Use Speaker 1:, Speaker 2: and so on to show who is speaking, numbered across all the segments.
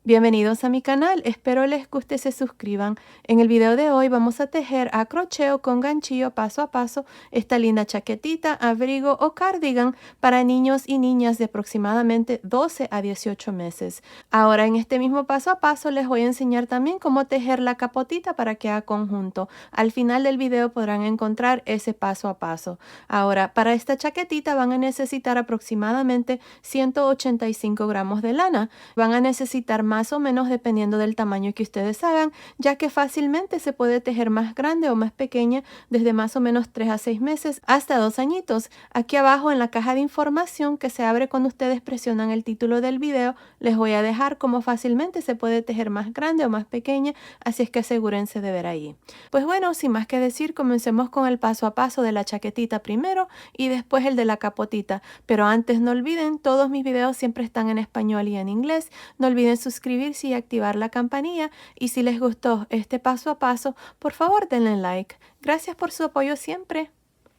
Speaker 1: Bienvenidos a mi canal, espero les guste y se suscriban. En el video de hoy vamos a tejer a crochet con ganchillo paso a paso esta linda chaquetita, abrigo o cardigan para niños y niñas de aproximadamente 12 a 18 meses. Ahora en este mismo paso a paso les voy a enseñar también cómo tejer la capotita para que haga conjunto. Al final del video podrán encontrar ese paso a paso. Ahora para esta chaquetita van a necesitar aproximadamente 185 gramos de lana. Van a necesitar más o menos dependiendo del tamaño que ustedes hagan, ya que fácilmente se puede tejer más grande o más pequeña desde más o menos 3 a 6 meses hasta 2 añitos. Aquí abajo en la caja de información que se abre cuando ustedes presionan el título del video, les voy a dejar cómo fácilmente se puede tejer más grande o más pequeña, así es que asegúrense de ver ahí. Pues bueno, sin más que decir, comencemos con el paso a paso de la chaquetita primero y después el de la capotita. Pero antes no olviden, todos mis videos siempre están en español y en inglés. No olviden suscribirse y activar la campanilla, y si les gustó este paso a paso, por favor denle like. Gracias por su apoyo siempre.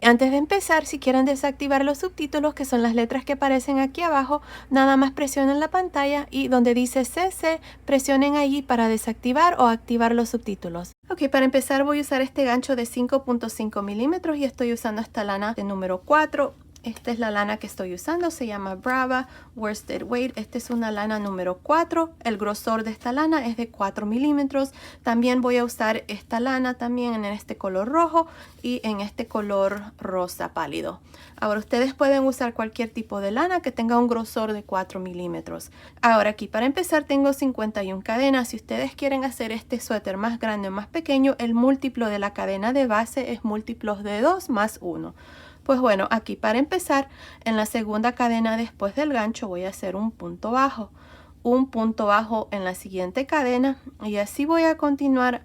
Speaker 1: Antes de empezar, si quieren desactivar los subtítulos, que son las letras que aparecen aquí abajo, nada más presionen la pantalla y donde dice CC, presionen allí para desactivar o activar los subtítulos. Ok, para empezar voy a usar este gancho de 5.5 milímetros y estoy usando esta lana de número 4. Esta es la lana que estoy usando, se llama Brava Worsted Weight. Esta es una lana número 4. El grosor de esta lana es de 4 milímetros. También voy a usar esta lana también en este color rojo y en este color rosa pálido. Ahora ustedes pueden usar cualquier tipo de lana que tenga un grosor de 4 milímetros. Ahora aquí para empezar tengo 51 cadenas. Si ustedes quieren hacer este suéter más grande o más pequeño, el múltiplo de la cadena de base es múltiplos de 2 más 1. Pues bueno, aquí para empezar, en la segunda cadena después del gancho voy a hacer un punto bajo en la siguiente cadena, y así voy a continuar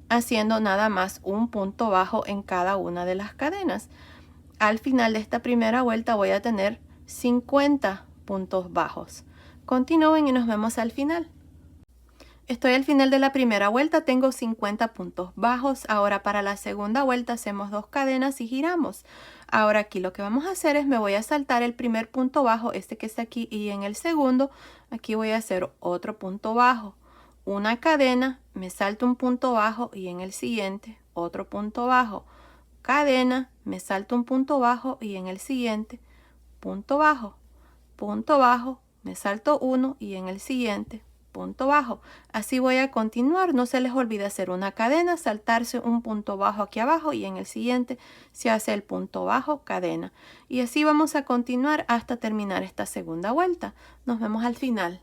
Speaker 1: haciendo nada más un punto bajo en cada una de las cadenas. Al final de esta primera vuelta voy a tener 50 puntos bajos. Continúen y nos vemos al final. Estoy al final de la primera vuelta, tengo 50 puntos bajos. Ahora para la segunda vuelta hacemos 2 cadenas y giramos. Ahora aquí lo que vamos a hacer es, me voy a saltar el primer punto bajo, este que está aquí, y en el segundo, aquí voy a hacer otro punto bajo. Una cadena, me salto un punto bajo y en el siguiente otro punto bajo. Cadena, me salto un punto bajo y en el siguiente punto bajo, me salto uno y en el siguiente punto bajo. Así voy a continuar. No se les olvide hacer una cadena, saltarse un punto bajo aquí abajo y en el siguiente se hace el punto bajo, cadena. Y así vamos a continuar hasta terminar esta segunda vuelta. Nos vemos al final.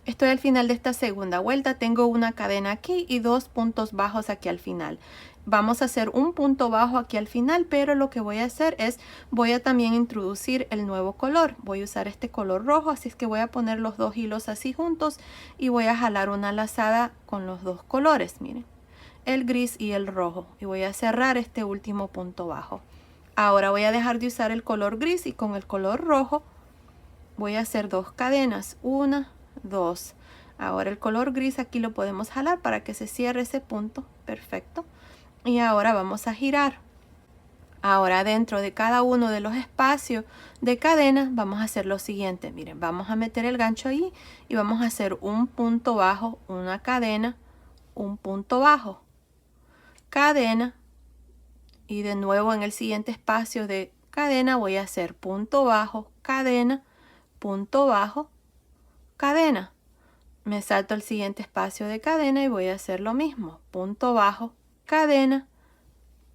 Speaker 1: Estoy al final de esta segunda vuelta, tengo una cadena aquí y 2 puntos bajos aquí al final. Vamos a hacer un punto bajo aquí al final, pero lo que voy a hacer es, voy a también introducir el nuevo color. Voy a usar este color rojo, así es que voy a poner los dos hilos así juntos y voy a jalar una lazada con los dos colores, miren, el gris y el rojo, y voy a cerrar este último punto bajo. Ahora voy a dejar de usar el color gris y con el color rojo voy a hacer 2 cadenas, 1, 2. Ahora el color gris aquí lo podemos jalar para que se cierre ese punto, perfecto. Y ahora vamos a girar. Ahora dentro de cada uno de los espacios de cadena vamos a hacer lo siguiente. Miren, vamos a meter el gancho ahí y vamos a hacer un punto bajo, una cadena, un punto bajo, cadena, y de nuevo en el siguiente espacio de cadena voy a hacer punto bajo, cadena, punto bajo, cadena. Me salto al siguiente espacio de cadena y voy a hacer lo mismo, punto bajo, cadena,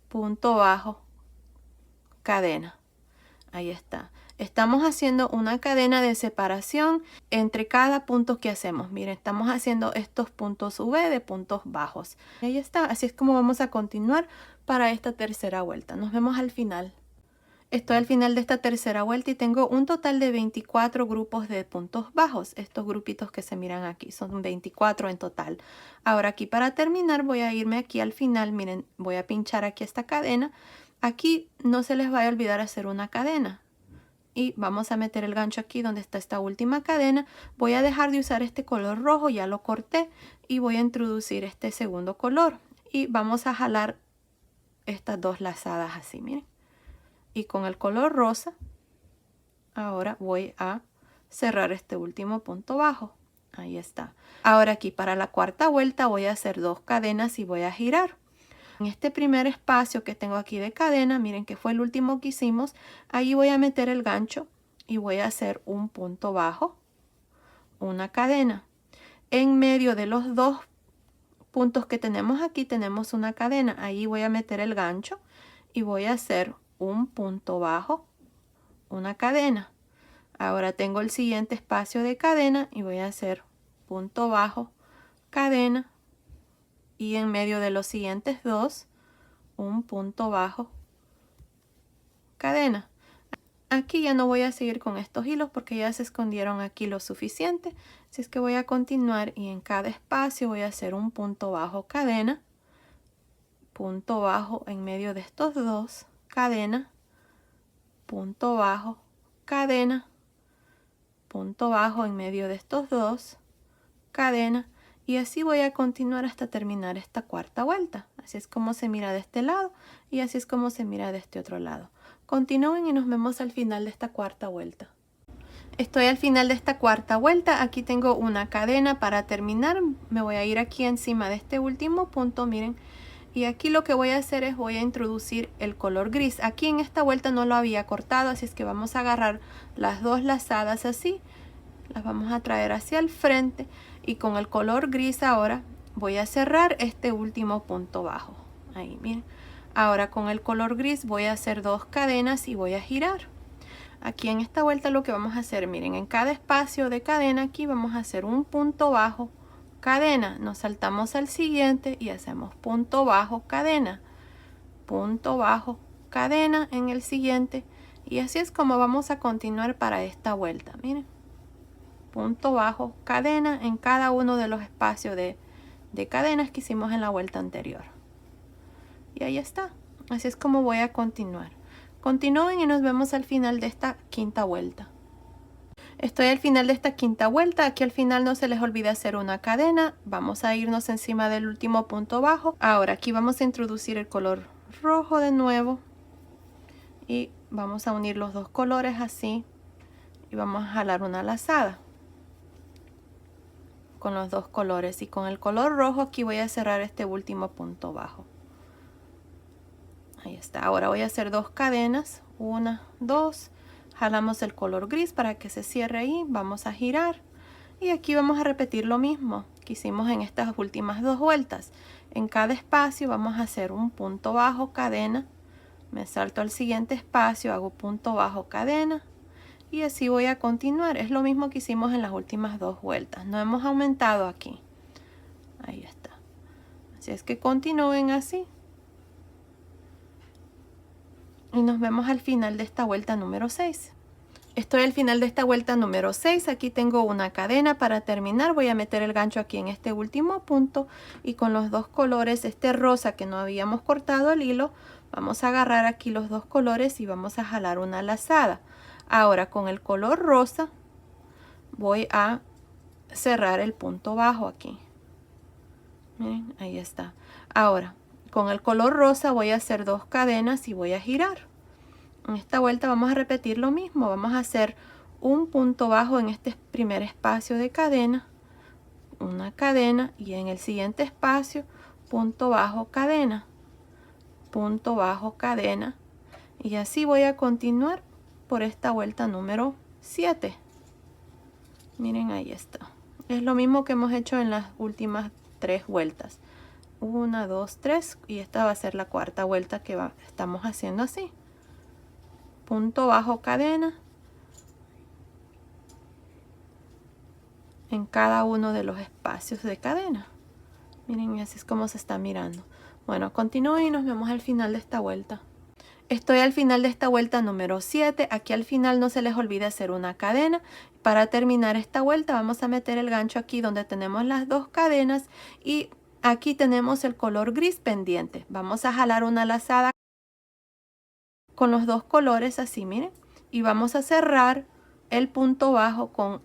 Speaker 1: punto bajo, cadena. Ahí está. Estamos haciendo una cadena de separación entre cada punto que hacemos. Miren, estamos haciendo estos puntos V de puntos bajos. Ahí está. Así es como vamos a continuar para esta tercera vuelta. Nos vemos al final. Estoy al final de esta tercera vuelta y tengo un total de 24 grupos de puntos bajos. Estos grupitos que se miran aquí son 24 en total. Ahora aquí para terminar voy a irme aquí al final. Miren, voy a pinchar aquí esta cadena. Aquí no se les vaya a olvidar hacer una cadena. Y vamos a meter el gancho aquí donde está esta última cadena. Voy a dejar de usar este color rojo, ya lo corté. Y voy a introducir este segundo color. Y vamos a jalar estas 2 lazadas así, miren. Y con el color rosa, ahora voy a cerrar este último punto bajo. Ahí está. Ahora aquí para la cuarta vuelta voy a hacer 2 cadenas y voy a girar. En este primer espacio que tengo aquí de cadena, miren que fue el último que hicimos, ahí voy a meter el gancho y voy a hacer un punto bajo, una cadena. En medio de los 2 puntos que tenemos aquí tenemos una cadena. Ahí voy a meter el gancho y voy a hacer un punto bajo, una cadena. Ahora tengo el siguiente espacio de cadena y voy a hacer punto bajo, cadena, y en medio de los siguientes 2 un punto bajo, cadena. Aquí ya no voy a seguir con estos hilos porque ya se escondieron aquí lo suficiente, así es que voy a continuar y en cada espacio voy a hacer un punto bajo, cadena, punto bajo en medio de estos 2, cadena, punto bajo, cadena, punto bajo en medio de estos 2, cadena, y así voy a continuar hasta terminar esta cuarta vuelta. Así es como se mira de este lado y así es como se mira de este otro lado. Continúen y nos vemos al final de esta cuarta vuelta. Estoy al final de esta cuarta vuelta. Aquí tengo una cadena para terminar. Me voy a ir aquí encima de este último punto, miren. Y aquí lo que voy a hacer es voy a introducir el color gris. Aquí en esta vuelta no lo había cortado, así es que vamos a agarrar las 2 lazadas así. Las vamos a traer hacia el frente y con el color gris ahora voy a cerrar este último punto bajo. Ahí, miren. Ahora con el color gris voy a hacer 2 cadenas y voy a girar. Aquí en esta vuelta lo que vamos a hacer, miren, en cada espacio de cadena aquí vamos a hacer un punto bajo, cadena. Nos saltamos al siguiente y hacemos punto bajo, cadena, punto bajo, cadena en el siguiente. Y así es como vamos a continuar para esta vuelta, miren. Punto bajo, cadena en cada uno de los espacios de cadenas que hicimos en la vuelta anterior. Y ahí está. Así es como voy a continuar. Continúen y nos vemos al final de esta quinta vuelta. Estoy al final de esta quinta vuelta. Aquí al final no se les olvide hacer una cadena. Vamos a irnos encima del último punto bajo. Ahora aquí vamos a introducir el color rojo de nuevo. Y vamos a unir los 2 colores así. Y vamos a jalar una lazada con los 2 colores. Y con el color rojo aquí voy a cerrar este último punto bajo. Ahí está. Ahora voy a hacer 2 cadenas, 1, 2, jalamos el color gris para que se cierre ahí, vamos a girar y aquí vamos a repetir lo mismo que hicimos en estas últimas 2 vueltas. En cada espacio vamos a hacer un punto bajo, cadena, me salto al siguiente espacio, hago punto bajo, cadena y así voy a continuar. Es lo mismo que hicimos en las últimas 2 vueltas, no hemos aumentado aquí. Ahí está. Así es que continúen así. Y nos vemos al final de esta vuelta número 6. Estoy al final de esta vuelta número 6. Aquí tengo una cadena para terminar. Voy a meter el gancho aquí en este último punto. Y con los 2 colores, este rosa que no habíamos cortado el hilo, vamos a agarrar aquí los 2 colores y vamos a jalar una lazada. Ahora con el color rosa voy a cerrar el punto bajo aquí. Miren, ahí está. Ahora con el color rosa voy a hacer 2 cadenas y voy a girar. En esta vuelta vamos a repetir lo mismo. Vamos a hacer un punto bajo en este primer espacio de cadena, una cadena y en el siguiente espacio punto bajo, cadena, punto bajo, cadena y así voy a continuar por esta vuelta número 7. Miren, ahí está. Es lo mismo que hemos hecho en las últimas 3 vueltas. 1, 2, 3 y esta va a ser la cuarta vuelta que estamos haciendo así. Punto bajo, cadena en cada uno de los espacios de cadena. Miren, así es como se está mirando. Bueno, continúen y nos vemos al final de esta vuelta. Estoy al final de esta vuelta número 7. Aquí al final no se les olvide hacer una cadena. Para terminar esta vuelta vamos a meter el gancho aquí donde tenemos las 2 cadenas y aquí tenemos el color gris pendiente. Vamos a jalar una lazada con los 2 colores así, miren. Y vamos a cerrar el punto bajo con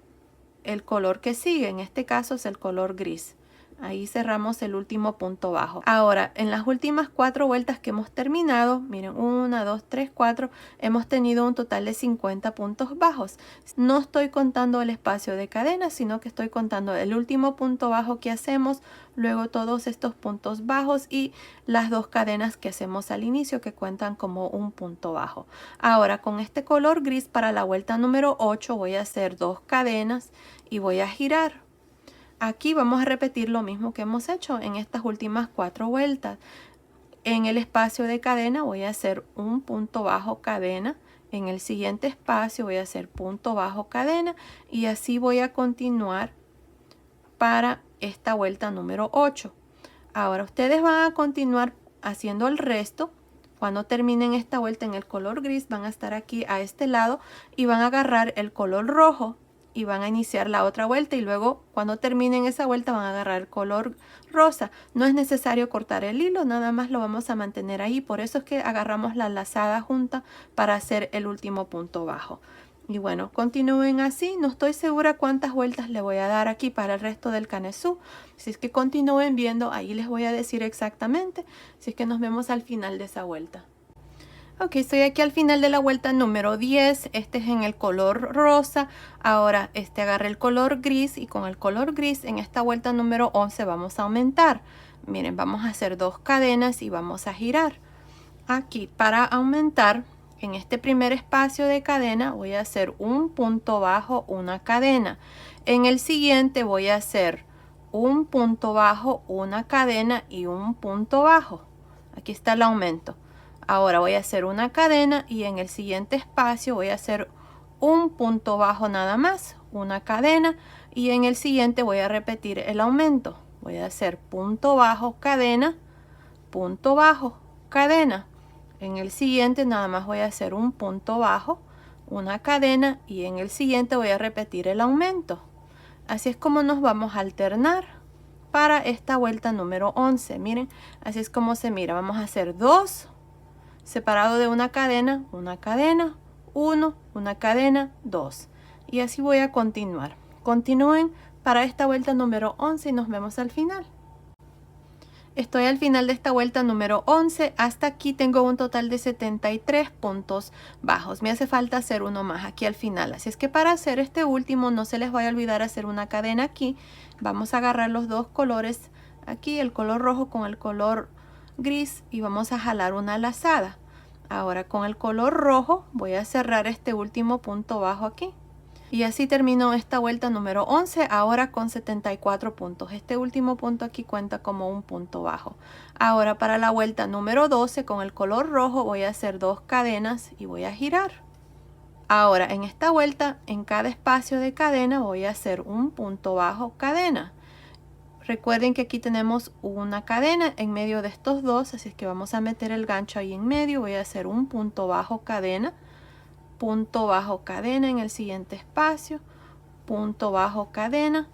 Speaker 1: el color que sigue. En este caso es el color gris. Ahí cerramos el último punto bajo. Ahora, en las últimas 4 vueltas que hemos terminado, miren, 1, 2, 3, 4, hemos tenido un total de 50 puntos bajos. No estoy contando el espacio de cadena, sino que estoy contando el último punto bajo que hacemos, luego todos estos puntos bajos y las 2 cadenas que hacemos al inicio que cuentan como un punto bajo. Ahora, con este color gris para la vuelta número 8 voy a hacer 2 cadenas y voy a girar. Aquí vamos a repetir lo mismo que hemos hecho en estas últimas 4 vueltas. En el espacio de cadena voy a hacer un punto bajo cadena. En el siguiente espacio voy a hacer punto bajo cadena y así voy a continuar para esta vuelta número 8. Ahora ustedes van a continuar haciendo el resto. Cuando terminen esta vuelta en el color gris van a estar aquí a este lado y van a agarrar el color rojo y van a iniciar la otra vuelta y luego cuando terminen esa vuelta van a agarrar el color rosa. No es necesario cortar el hilo, nada más lo vamos a mantener ahí. Por eso es que agarramos la lazada junta para hacer el último punto bajo. Y bueno, continúen así. No estoy segura cuántas vueltas le voy a dar aquí para el resto del canesú. Si es que continúen viendo, ahí les voy a decir exactamente. Si es que nos vemos al final de esa vuelta. Ok, estoy aquí al final de la vuelta número 10. Este es en el color rosa. Ahora agarré el color gris y con el color gris en esta vuelta número 11 vamos a aumentar. Miren, vamos a hacer 2 cadenas y vamos a girar. Aquí para aumentar, en este primer espacio de cadena voy a hacer un punto bajo, una cadena. En el siguiente voy a hacer un punto bajo, una cadena y un punto bajo. Aquí está el aumento. Ahora voy a hacer una cadena y en el siguiente espacio voy a hacer un punto bajo nada más, una cadena y en el siguiente voy a repetir el aumento. Voy a hacer punto bajo, cadena, punto bajo, cadena. En el siguiente nada más voy a hacer un punto bajo, una cadena y en el siguiente voy a repetir el aumento. Así es como nos vamos a alternar para esta vuelta número 11. Miren, así es como se mira. Vamos a hacer 2 separado de una cadena, 1, una cadena, 2. Y así voy a continuar. Continúen para esta vuelta número 11 y nos vemos al final. Estoy al final de esta vuelta número 11. Hasta aquí tengo un total de 73 puntos bajos. Me hace falta hacer uno más aquí al final. Así es que para hacer este último no se les vaya a olvidar hacer una cadena aquí. Vamos a agarrar los 2 colores aquí, el color rojo con el color gris y vamos a jalar una lazada. Ahora con el color rojo voy a cerrar este último punto bajo aquí. Y así terminó esta vuelta número 11, ahora con 74 puntos. Este último punto aquí cuenta como un punto bajo. Ahora para la vuelta número 12 con el color rojo voy a hacer 2 cadenas y voy a girar. Ahora en esta vuelta en cada espacio de cadena voy a hacer un punto bajo, cadena. Recuerden que aquí tenemos una cadena en medio de estos dos, así es que vamos a meter el gancho ahí en medio. Voy a hacer un punto bajo, cadena, punto bajo, cadena en el siguiente espacio, punto bajo, cadena.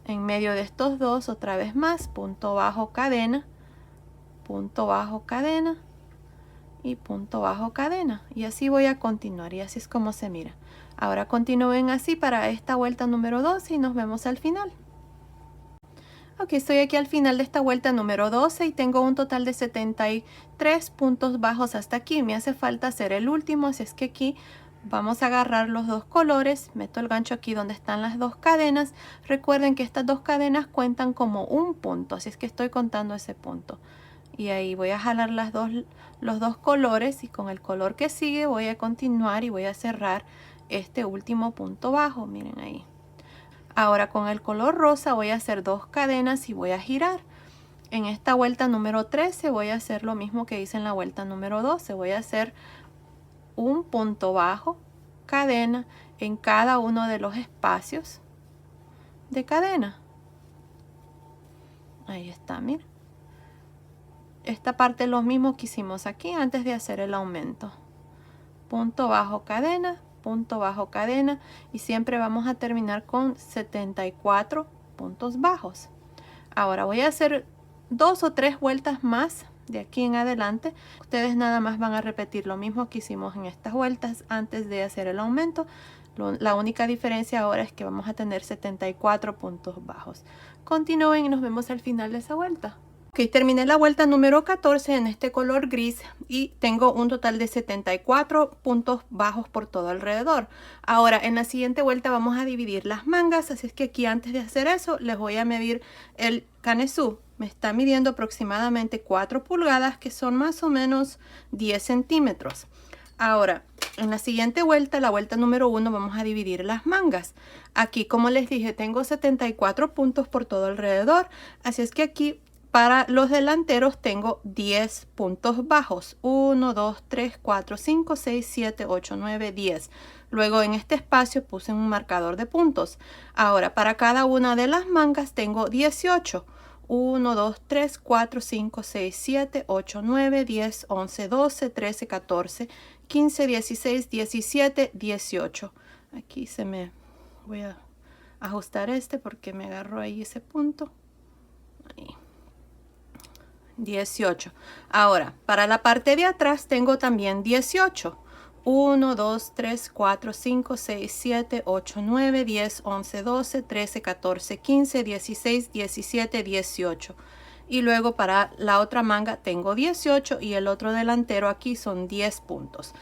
Speaker 1: En medio de estos dos otra vez más, punto bajo, cadena, punto bajo, cadena y punto bajo, cadena. Y así voy a continuar y así es como se mira. Ahora continúen así para esta vuelta número 12 y nos vemos al final. Ok, estoy aquí al final de esta vuelta número 12 y tengo un total de 73 puntos bajos hasta aquí. Me hace falta hacer el último, así es que aquí vamos a agarrar los 2 colores. Meto el gancho aquí donde están las 2 cadenas. Recuerden que estas 2 cadenas cuentan como un punto, así es que estoy contando ese punto. Y ahí voy a jalar los 2 colores y con el color que sigue voy a continuar y voy a cerrar este último punto bajo, miren ahí. Ahora con el color rosa voy a hacer 2 cadenas y voy a girar. En esta vuelta número 13 voy a hacer lo mismo que hice en la vuelta número 12. Voy a hacer un punto bajo, cadena en cada uno de los espacios de cadena. Ahí está, miren. Esta parte es lo mismo que hicimos aquí antes de hacer el aumento. Punto bajo, cadena, punto bajo, cadena y siempre vamos a terminar con 74 puntos bajos. Ahora voy a hacer 2 o 3 vueltas más de aquí en adelante. Ustedes nada más van a repetir lo mismo que hicimos en estas vueltas antes de hacer el aumento. La única diferencia ahora es que vamos a tener 74 puntos bajos. Continúen y nos vemos al final de esa vuelta. Ok, terminé la vuelta número 14 en este color gris y tengo un total de 74 puntos bajos por todo alrededor. Ahora en la siguiente vuelta vamos a dividir las mangas, así es que aquí antes de hacer eso les voy a medir el canesú. Me está midiendo aproximadamente 4 pulgadas, que son más o menos 10 centímetros. Ahora, en la siguiente vuelta, la vuelta número 1, vamos a dividir las mangas. Aquí, como les dije, tengo 74 puntos por todo alrededor, así es que aquí para los delanteros tengo 10 puntos bajos. 1, 2, 3, 4, 5, 6, 7, 8, 9, 10. Luego en este espacio puse un marcador de puntos. Ahora para cada una de las mangas tengo 18. 1, 2, 3, 4, 5, 6, 7, 8, 9, 10, 11, 12, 13, 14, 15, 16, 17, 18. Aquí voy a ajustar porque me agarró ahí ese punto. Ahí. 18. Ahora, para la parte de atrás tengo también 18. 1, 2, 3, 4, 5, 6, 7, 8, 9, 10, 11, 12, 13, 14, 15, 16, 17, 18. Y luego para la otra manga tengo 18 y el otro delantero aquí son 10 puntos.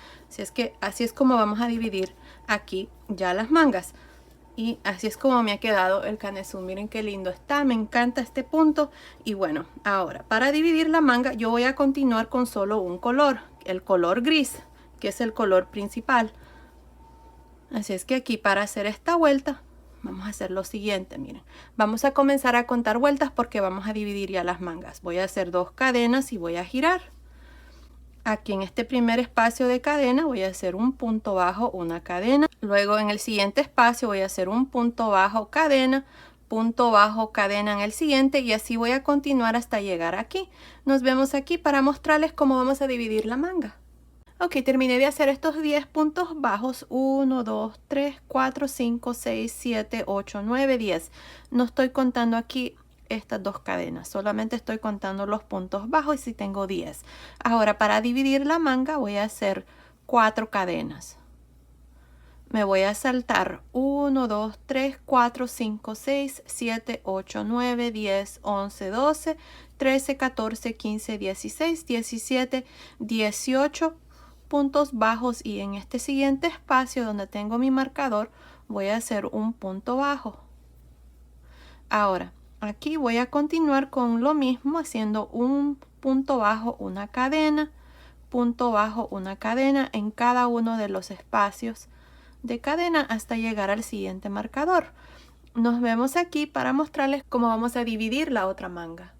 Speaker 1: Así es como vamos a dividir aquí ya las mangas. Y así es como me ha quedado el canesú. Miren qué lindo está, me encanta este punto. Y bueno, ahora para dividir la manga yo voy a continuar con solo un color, el color gris, que es el color principal. Así es que aquí para hacer esta vuelta vamos a hacer lo siguiente. Miren, vamos a comenzar a contar vueltas porque vamos a dividir ya las mangas. Voy a hacer 2 cadenas y voy a girar. Aquí en este primer espacio de cadena voy a hacer un punto bajo, una cadena. Luego en el siguiente espacio voy a hacer un punto bajo, cadena en el siguiente, y así voy a continuar hasta llegar aquí. Nos vemos aquí para mostrarles cómo vamos a dividir la manga. Ok, terminé de hacer estos 10 puntos bajos. 1, 2, 3, 4, 5, 6, 7, 8, 9, 10. No estoy contando aquí estas 2 cadenas, solamente estoy contando los puntos bajos y si tengo 10. Ahora para dividir la manga voy a hacer 4 cadenas. Me voy a saltar 1, 2, 3, 4, 5, 6, 7, 8, 9, 10, 11, 12, 13, 14, 15, 16, 17, 18 puntos bajos, y en este siguiente espacio donde tengo mi marcador voy a hacer un punto bajo. Ahora aquí voy a continuar con lo mismo, haciendo un punto bajo, una cadena, punto bajo, una cadena en cada uno de los espacios de cadena hasta llegar al siguiente marcador. Nos vemos aquí para mostrarles cómo vamos a dividir la otra manga.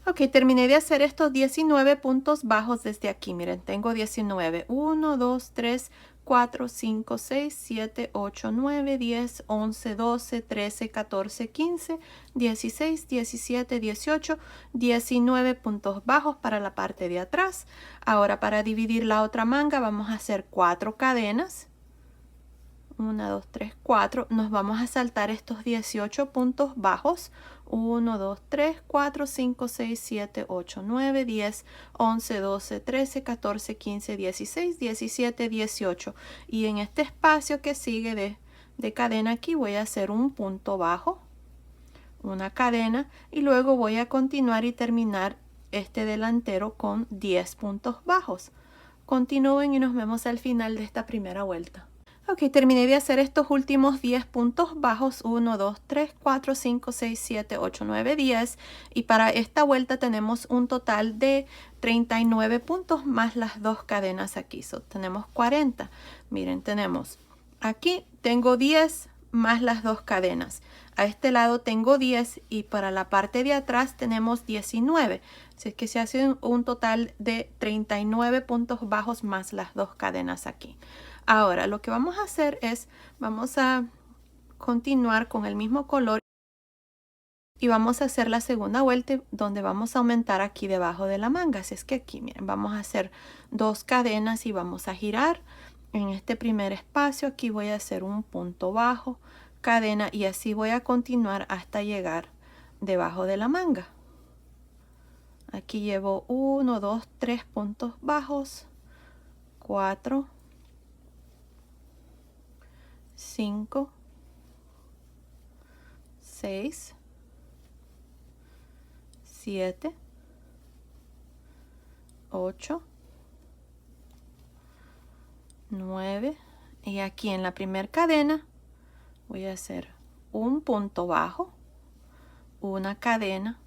Speaker 1: Ok, terminé de hacer estos 19 puntos bajos desde aquí. Miren, tengo 19. 1, 2, 3, 4, 5, 6, 7, 8, 9, 10, 11, 12, 13, 14, 15, 16, 17, 18, 19 puntos bajos para la parte de atrás. Ahora para dividir la otra manga vamos a hacer 4 cadenas. 1, 2, 3, 4. Nos vamos a saltar estos 18 puntos bajos. 1, 2, 3, 4, 5, 6, 7, 8, 9, 10, 11, 12, 13, 14, 15, 16, 17, 18. Y en este espacio que sigue de cadena aquí voy a hacer un punto bajo, una cadena, y luego voy a continuar y terminar este delantero con 10 puntos bajos. Continúen y nos vemos al final de esta primera vuelta. Ok, terminé de hacer estos últimos 10 puntos bajos. 1, 2, 3, 4, 5, 6, 7, 8, 9, 10. Y para esta vuelta tenemos un total de 39 puntos más las 2 cadenas aquí. Tenemos 40. Miren, tenemos aquí tengo 10 más las 2 cadenas. A este lado tengo 10 y para la parte de atrás tenemos 19. Así es que se hace un total de 39 puntos bajos más las 2 cadenas aquí. Ahora lo que vamos a hacer es, vamos a continuar con el mismo color y vamos a hacer la segunda vuelta donde vamos a aumentar aquí debajo de la manga. Así es que aquí, miren, vamos a hacer 2 cadenas y vamos a girar. En este primer espacio aquí voy a hacer un punto bajo, cadena, y así voy a continuar hasta llegar debajo de la manga. Aquí llevo 1, 2, 3 puntos bajos, 4, 5, 6, 7, 8, 9, y aquí en la primera cadena voy a hacer un punto bajo, una cadena,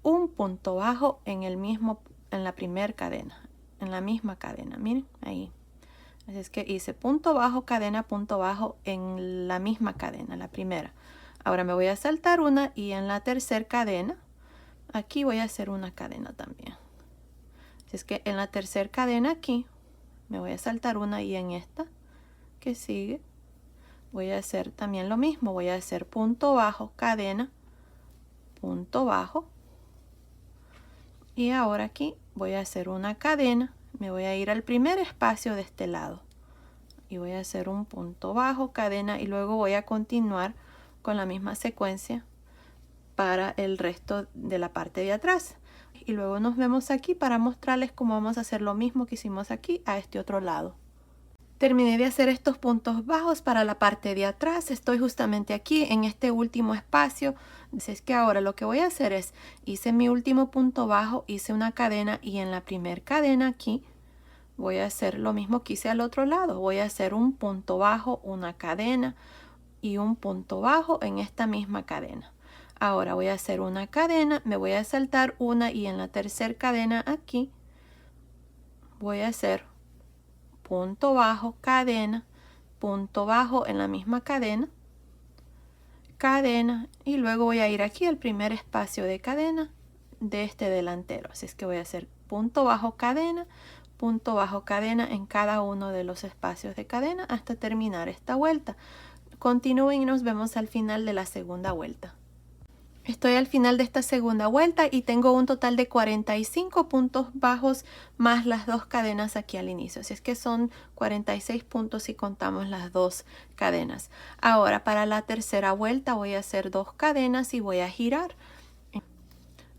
Speaker 1: un punto bajo en la primera cadena, en la misma cadena, miren ahí. Así es que hice punto bajo, cadena, punto bajo en la misma cadena, la primera. Ahora me voy a saltar una y en la tercera cadena, aquí voy a hacer una cadena también. Así es que en la tercera cadena aquí, me voy a saltar una y en esta que sigue, voy a hacer también lo mismo. Voy a hacer punto bajo, cadena, punto bajo. Y ahora aquí voy a hacer una cadena. Me voy a ir al primer espacio de este lado. Y voy a hacer un punto bajo, cadena, y luego voy a continuar con la misma secuencia para el resto de la parte de atrás. Y luego nos vemos aquí para mostrarles cómo vamos a hacer lo mismo que hicimos aquí a este otro lado. Terminé de hacer estos puntos bajos para la parte de atrás. Estoy justamente aquí en este último espacio. Así es que ahora lo que voy a hacer es, hice mi último punto bajo, hice una cadena y en la primera cadena aquí voy a hacer lo mismo que hice al otro lado. Voy a hacer un punto bajo, una cadena y un punto bajo en esta misma cadena. Ahora voy a hacer una cadena, me voy a saltar una y en la tercera cadena aquí voy a hacer punto bajo, cadena, punto bajo en la misma cadena, cadena, y luego voy a ir aquí al primer espacio de cadena de este delantero. Así es que voy a hacer punto bajo, cadena en cada uno de los espacios de cadena hasta terminar esta vuelta. Continúen y nos vemos al final de la segunda vuelta. Estoy al final de esta segunda vuelta y tengo un total de 45 puntos bajos más las dos cadenas aquí al inicio. Así es que son 46 puntos si contamos las dos cadenas. Ahora para la tercera vuelta voy a hacer dos cadenas y voy a girar.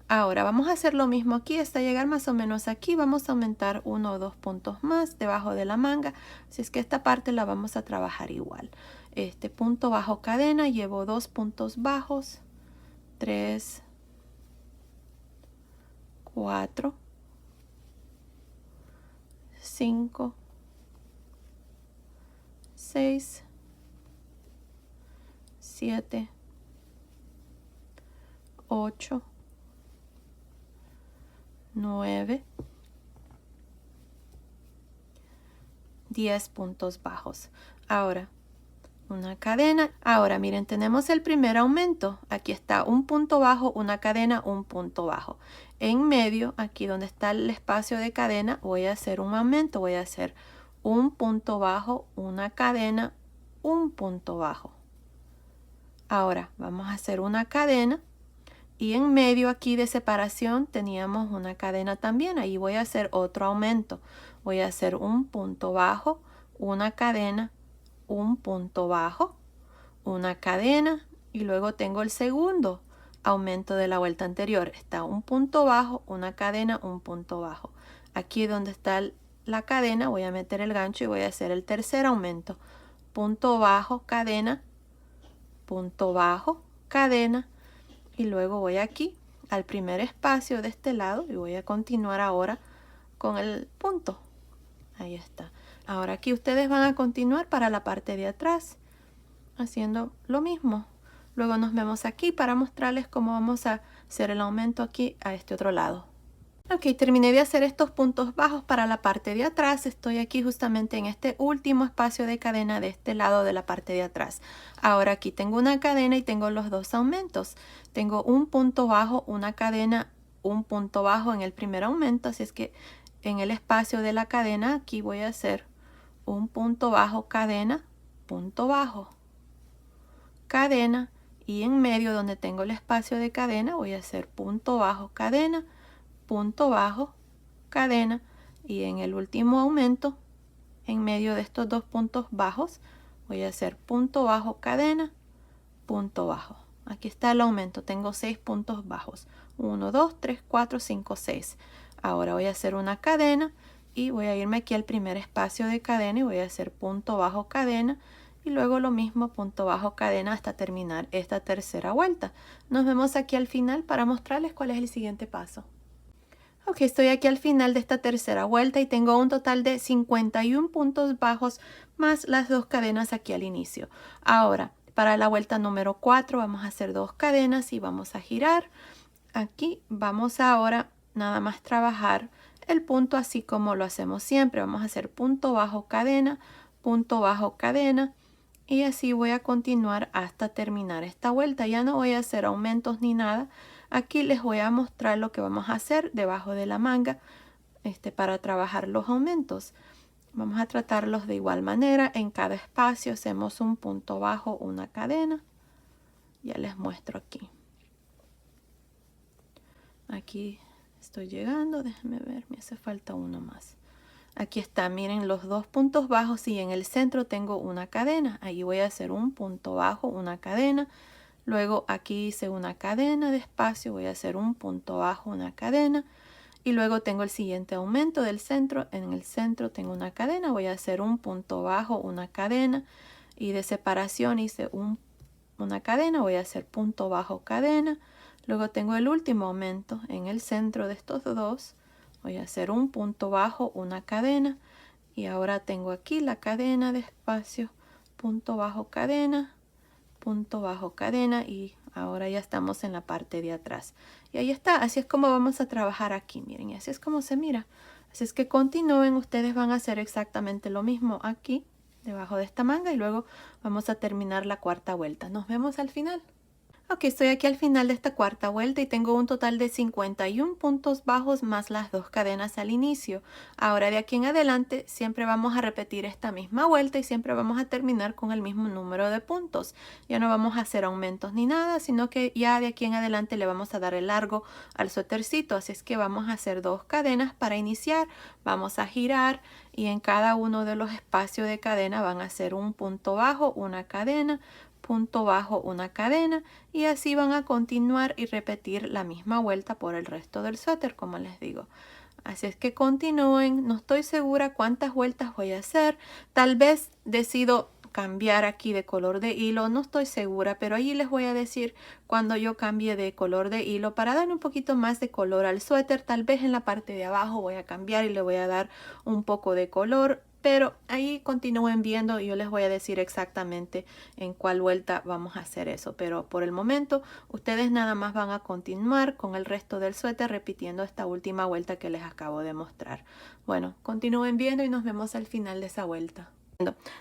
Speaker 1: Ahora vamos a hacer lo mismo aquí hasta llegar más o menos aquí. Vamos a aumentar 1 o 2 puntos más debajo de la manga. Así es que esta parte la vamos a trabajar igual. Este punto bajo, cadena, llevo 2 puntos bajos. 3, 4, 5, 6, 7, 8, 9, 10 puntos bajos. Ahora una cadena. Ahora miren, tenemos el primer aumento. Aquí está un punto bajo, una cadena, un punto bajo. En medio, aquí donde está el espacio de cadena, voy a hacer un aumento. Voy a hacer un punto bajo, una cadena, un punto bajo. Ahora vamos a hacer una cadena y en medio aquí de separación teníamos una cadena también. Ahí voy a hacer otro aumento. Voy a hacer un punto bajo, una cadena, un punto bajo, una cadena y luego tengo el segundo aumento de la vuelta anterior. Está un punto bajo, una cadena, un punto bajo. Aquí donde está la cadena voy a meter el gancho y voy a hacer el tercer aumento. Punto bajo, cadena, punto bajo, cadena y luego voy aquí al primer espacio de este lado y voy a continuar ahora con el punto. Ahí está. Ahora aquí ustedes van a continuar para la parte de atrás haciendo lo mismo. Luego nos vemos aquí para mostrarles cómo vamos a hacer el aumento aquí a este otro lado. Ok, terminé de hacer estos puntos bajos para la parte de atrás. Estoy aquí justamente en este último espacio de cadena de este lado de la parte de atrás. Ahora aquí tengo una cadena y tengo los dos aumentos. Tengo un punto bajo, una cadena, un punto bajo en el primer aumento. Así es que en el espacio de la cadena aquí voy a hacer un punto bajo, cadena, punto bajo, cadena, y en medio donde tengo el espacio de cadena voy a hacer punto bajo, cadena, punto bajo, cadena, y en el último aumento en medio de estos dos puntos bajos voy a hacer punto bajo, cadena, punto bajo. Aquí está el aumento, tengo 6 puntos bajos, 1, 2, 3, 4, 5, 6. Ahora voy a hacer una cadena y voy a irme aquí al primer espacio de cadena y voy a hacer punto bajo, cadena, y luego lo mismo, punto bajo, cadena hasta terminar esta tercera vuelta. Nos vemos aquí al final para mostrarles cuál es el siguiente paso. Ok, estoy aquí al final de esta tercera vuelta y tengo un total de 51 puntos bajos más las 2 cadenas aquí al inicio. Ahora, para la vuelta número 4 vamos a hacer 2 cadenas y vamos a girar. Aquí vamos ahora nada más trabajar el punto así como lo hacemos siempre. Vamos a hacer punto bajo cadena y así voy a continuar hasta terminar esta vuelta. Ya no voy a hacer aumentos ni nada. Aquí les voy a mostrar lo que vamos a hacer debajo de la manga para trabajar los aumentos. Vamos a tratarlos de igual manera. En cada espacio hacemos un punto bajo, una cadena. Ya les muestro aquí. Aquí estoy llegando, déjenme ver, me hace falta uno más. Aquí está, miren los 2 puntos bajos y en el centro tengo una cadena. Ahí voy a hacer un punto bajo, una cadena. Luego aquí hice una cadena de espacio, voy a hacer un punto bajo, una cadena. Y luego tengo el siguiente aumento del centro. En el centro tengo una cadena, voy a hacer un punto bajo, una cadena. Y de separación hice una cadena, voy a hacer punto bajo, cadena. Luego tengo el último aumento en el centro de estos dos. Voy a hacer un punto bajo, una cadena. Y ahora tengo aquí la cadena de espacio, punto bajo, cadena, punto bajo, cadena. Y ahora ya estamos en la parte de atrás. Y ahí está, así es como vamos a trabajar aquí. Miren, y así es como se mira. Así es que continúen, ustedes van a hacer exactamente lo mismo aquí, debajo de esta manga. Y luego vamos a terminar la cuarta vuelta. Nos vemos al final. Ok, estoy aquí al final de esta cuarta vuelta y tengo un total de 51 puntos bajos más las 2 cadenas al inicio. Ahora de aquí en adelante siempre vamos a repetir esta misma vuelta y siempre vamos a terminar con el mismo número de puntos. Ya no vamos a hacer aumentos ni nada, sino que ya de aquí en adelante le vamos a dar el largo al suétercito. Así es que vamos a hacer 2 cadenas para iniciar, vamos a girar y en cada uno de los espacios de cadena van a hacer un punto bajo, una cadena, punto bajo, una cadena y así van a continuar y repetir la misma vuelta por el resto del suéter, como les digo. Así es que continúen. No estoy segura cuántas vueltas voy a hacer. Tal vez decido cambiar aquí de color de hilo, no estoy segura, pero ahí les voy a decir cuando yo cambie de color de hilo para dar un poquito más de color al suéter. Tal vez en la parte de abajo voy a cambiar y le voy a dar un poco de color, pero ahí continúen viendo y yo les voy a decir exactamente en cuál vuelta vamos a hacer eso. Pero por el momento ustedes nada más van a continuar con el resto del suéter repitiendo esta última vuelta que les acabo de mostrar. Bueno, continúen viendo y nos vemos al final de esa vuelta.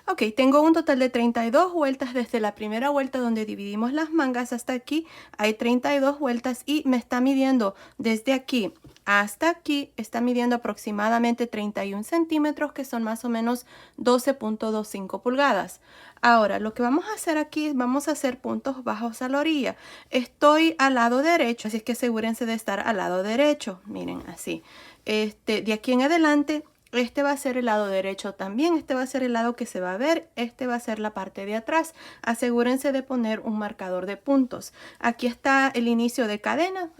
Speaker 1: Ok, tengo un total de 32 vueltas desde la primera vuelta donde dividimos las mangas hasta aquí. Hay 32 vueltas y me está midiendo desde aquí hasta aquí. Está midiendo aproximadamente 31 centímetros, que son más o menos 12.25 pulgadas. Ahora, lo que vamos a hacer aquí es vamos a hacer puntos bajos a la orilla. Estoy al lado derecho, así es que asegúrense de estar al lado derecho. Miren, así. De aquí en adelante... Este va a ser el lado derecho también, este va a ser el lado que se va a ver, este va a ser la parte de atrás. Asegúrense de poner un marcador de puntos. Aquí está el inicio de cadena,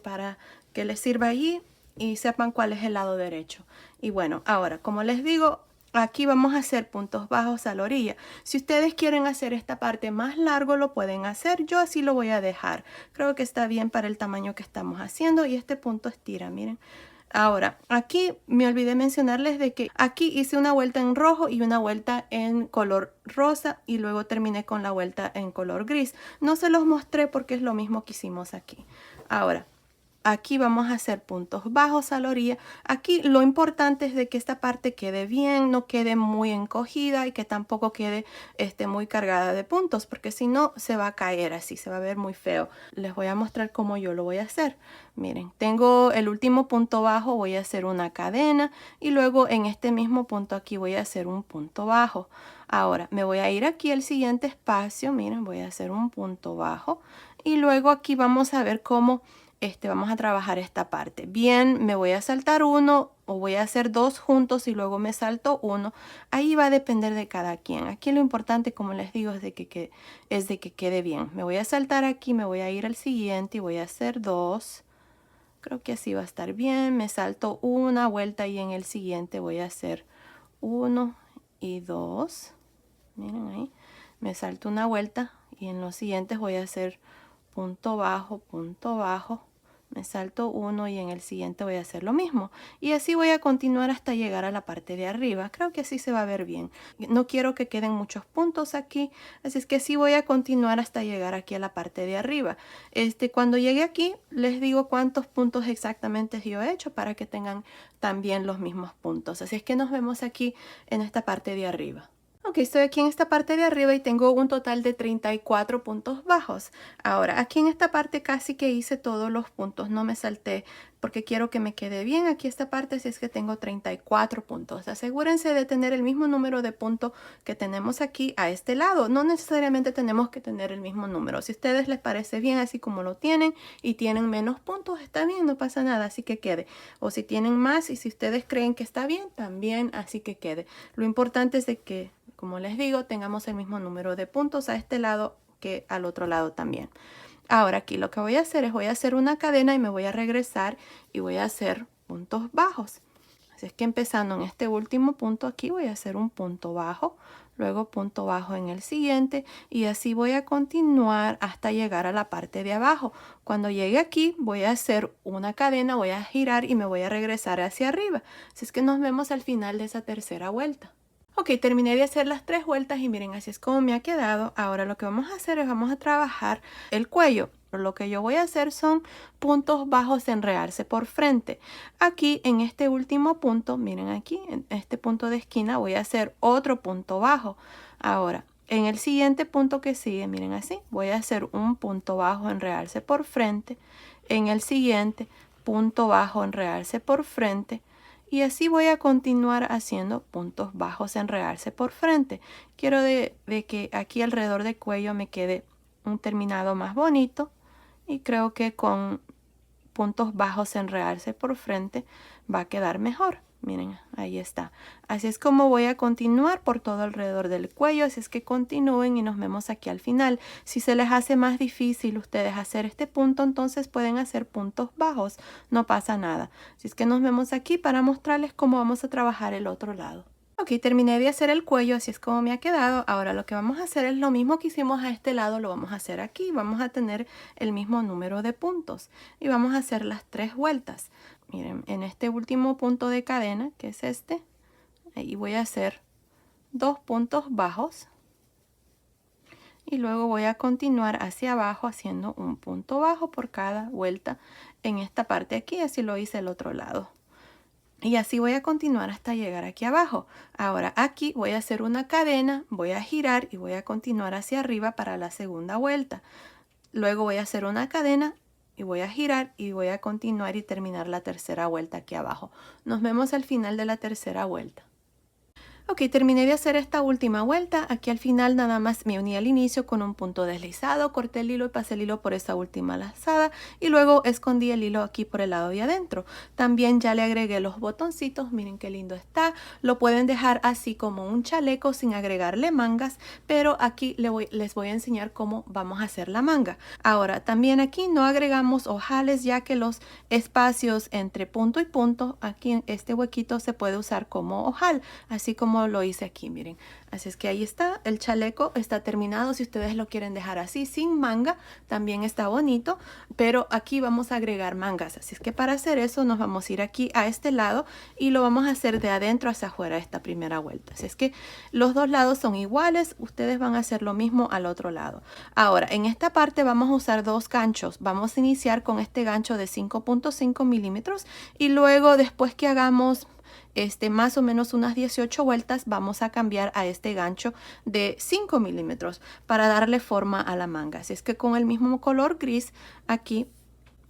Speaker 1: para que les sirva allí y sepan cuál es el lado derecho. Y bueno, ahora, como les digo, aquí vamos a hacer puntos bajos a la orilla. Si ustedes quieren hacer esta parte más largo, lo pueden hacer. Yo así lo voy a dejar. Creo que está bien para el tamaño que estamos haciendo y este punto estira, miren. Ahora, aquí me olvidé mencionarles de que aquí hice una vuelta en rojo y una vuelta en color rosa y luego terminé con la vuelta en color gris. No se los mostré porque es lo mismo que hicimos aquí. Ahora, aquí vamos a hacer puntos bajos a la orilla. Aquí lo importante es de que esta parte quede bien, no quede muy encogida y que tampoco quede muy cargada de puntos, porque si no se va a caer así, se va a ver muy feo. Les voy a mostrar cómo yo lo voy a hacer. Miren, tengo el último punto bajo, voy a hacer una cadena y luego en este mismo punto aquí voy a hacer un punto bajo. Ahora me voy a ir aquí al siguiente espacio, miren, voy a hacer un punto bajo y luego aquí vamos a ver cómo vamos a trabajar esta parte. Bien, me voy a saltar uno o voy a hacer dos juntos y luego me salto uno. Ahí va a depender de cada quien. Aquí lo importante, como les digo, es de que quede bien. Me voy a saltar aquí, me voy a ir al siguiente y voy a hacer dos. Creo que así va a estar bien. Me salto una vuelta y en el siguiente voy a hacer uno y dos. Miren ahí. me salto una vuelta y en los siguientes voy a hacer punto bajo, me salto uno y en el siguiente voy a hacer lo mismo. Y así voy a continuar hasta llegar a la parte de arriba. Creo que así se va a ver bien. No quiero que queden muchos puntos aquí, así es que así voy a continuar hasta llegar aquí a la parte de arriba. Cuando llegue aquí, les digo cuántos puntos exactamente yo he hecho para que tengan también los mismos puntos. Así es que nos vemos aquí en esta parte de arriba. Ok, estoy aquí en esta parte de arriba y tengo un total de 34 puntos bajos. Ahora, aquí en esta parte casi que hice todos los puntos, no me salté porque quiero que me quede bien aquí esta parte, si es que tengo 34 puntos. Asegúrense de tener el mismo número de puntos que tenemos aquí a este lado. No necesariamente tenemos que tener el mismo número. Si a ustedes les parece bien así como lo tienen y tienen menos puntos, está bien, no pasa nada, así que quede. O si tienen más y si ustedes creen que está bien, también así que quede. Lo importante es de que, como les digo, tengamos el mismo número de puntos a este lado que al otro lado también. Ahora aquí lo que voy a hacer es voy a hacer una cadena y me voy a regresar y voy a hacer puntos bajos. Así es que empezando en este último punto aquí voy a hacer un punto bajo, luego punto bajo en el siguiente y así voy a continuar hasta llegar a la parte de abajo. Cuando llegue aquí voy a hacer una cadena, voy a girar y me voy a regresar hacia arriba. Así es que nos vemos al final de esa tercera vuelta. Ok, terminé de hacer las 3 vueltas y miren, así es como me ha quedado. Ahora lo que vamos a hacer es vamos a trabajar el cuello. Lo que yo voy a hacer son puntos bajos en realce por frente. Aquí en este último punto, miren aquí, en este punto de esquina voy a hacer otro punto bajo. Ahora, en el siguiente punto que sigue, miren así, voy a hacer un punto bajo en realce por frente. En el siguiente, punto bajo en realce por frente. Y así voy a continuar haciendo puntos bajos en realce por frente. Quiero de que aquí alrededor del cuello me quede un terminado más bonito. Y creo que con puntos bajos en realce por frente va a quedar mejor. Miren, ahí está. Así es como voy a continuar por todo alrededor del cuello. Así es que continúen y nos vemos aquí al final. Si se les hace más difícil ustedes hacer este punto, entonces pueden hacer puntos bajos. No pasa nada. Así es que nos vemos aquí para mostrarles cómo vamos a trabajar el otro lado. Ok, terminé de hacer el cuello, así es como me ha quedado. Ahora lo que vamos a hacer es lo mismo que hicimos a este lado, lo vamos a hacer aquí. Vamos a tener el mismo número de puntos y vamos a hacer las 3 vueltas. Miren, en este último punto de cadena, que es este, ahí voy a hacer 2 puntos bajos. Y luego voy a continuar hacia abajo haciendo un punto bajo por cada vuelta en esta parte aquí, así lo hice el otro lado. Y así voy a continuar hasta llegar aquí abajo. Ahora aquí voy a hacer una cadena, voy a girar y voy a continuar hacia arriba para la segunda vuelta. Luego voy a hacer una cadena y voy a girar y voy a continuar y terminar la tercera vuelta aquí abajo. Nos vemos al final de la tercera vuelta. Ok, terminé de hacer esta última vuelta. Aquí al final nada más me uní al inicio con un punto deslizado, corté el hilo y pasé el hilo por esta última lazada y luego escondí el hilo aquí por el lado de adentro. También ya le agregué los botoncitos, miren qué lindo está. Lo pueden dejar así como un chaleco sin agregarle mangas, pero aquí les voy a enseñar cómo vamos a hacer la manga. Ahora también aquí no agregamos ojales ya que los espacios entre punto y punto, aquí en este huequito se puede usar como ojal, así como lo hice aquí, miren. Así es que ahí está, el chaleco está terminado. Si ustedes lo quieren dejar así sin manga, también está bonito, pero aquí vamos a agregar mangas. Así es que para hacer eso nos vamos a ir aquí a este lado y lo vamos a hacer de adentro hacia afuera esta primera vuelta. Así es que los dos lados son iguales, ustedes van a hacer lo mismo al otro lado. Ahora, en esta parte vamos a usar 2 ganchos. Vamos a iniciar con este gancho de 5.5 milímetros y luego después que hagamos más o menos unas 18 vueltas vamos a cambiar a este gancho de 5 milímetros para darle forma a la manga. Así es que con el mismo color gris aquí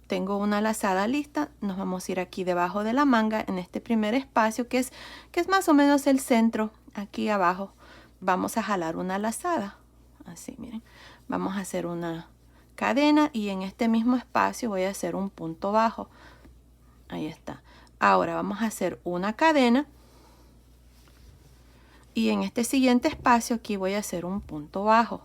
Speaker 1: tengo una lazada lista. Nos vamos a ir aquí debajo de la manga en este primer espacio que es más o menos el centro. Aquí abajo vamos a jalar una lazada así, miren, vamos a hacer una cadena y en este mismo espacio voy a hacer un punto bajo. Ahí está. Ahora vamos a hacer una cadena y en este siguiente espacio aquí voy a hacer un punto bajo,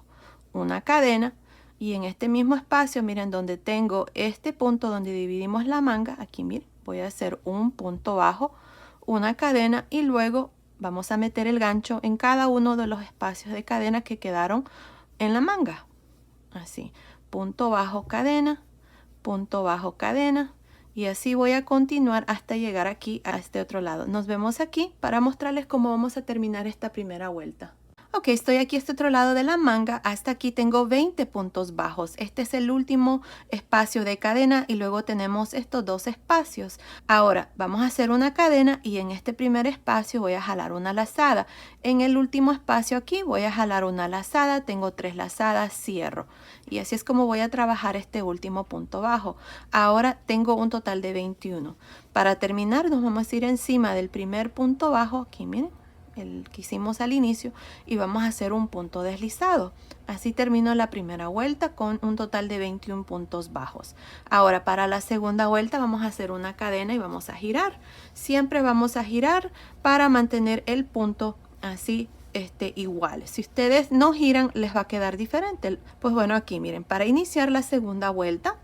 Speaker 1: una cadena y en este mismo espacio, miren, donde tengo este punto donde dividimos la manga, aquí miren, voy a hacer un punto bajo, una cadena y luego vamos a meter el gancho en cada uno de los espacios de cadena que quedaron en la manga. Así, punto bajo, cadena, punto bajo, cadena. Y así voy a continuar hasta llegar aquí a este otro lado. Nos vemos aquí para mostrarles cómo vamos a terminar esta primera vuelta. Ok, estoy aquí a este otro lado de la manga. Hasta aquí tengo 20 puntos bajos. Este es el último espacio de cadena y luego tenemos estos dos espacios. Ahora vamos a hacer una cadena y en este primer espacio voy a jalar una lazada. En el último espacio aquí voy a jalar una lazada. Tengo 3 lazadas, cierro. Y así es como voy a trabajar este último punto bajo. Ahora tengo un total de 21. Para terminar nos vamos a ir encima del primer punto bajo. Aquí miren, el que hicimos al inicio, y vamos a hacer un punto deslizado. Así termino la primera vuelta con un total de 21 puntos bajos. Ahora para la segunda vuelta vamos a hacer una cadena y vamos a girar. Siempre vamos a girar para mantener el punto así igual. Si ustedes no giran les va a quedar diferente. Pues bueno, aquí miren, para iniciar la segunda vuelta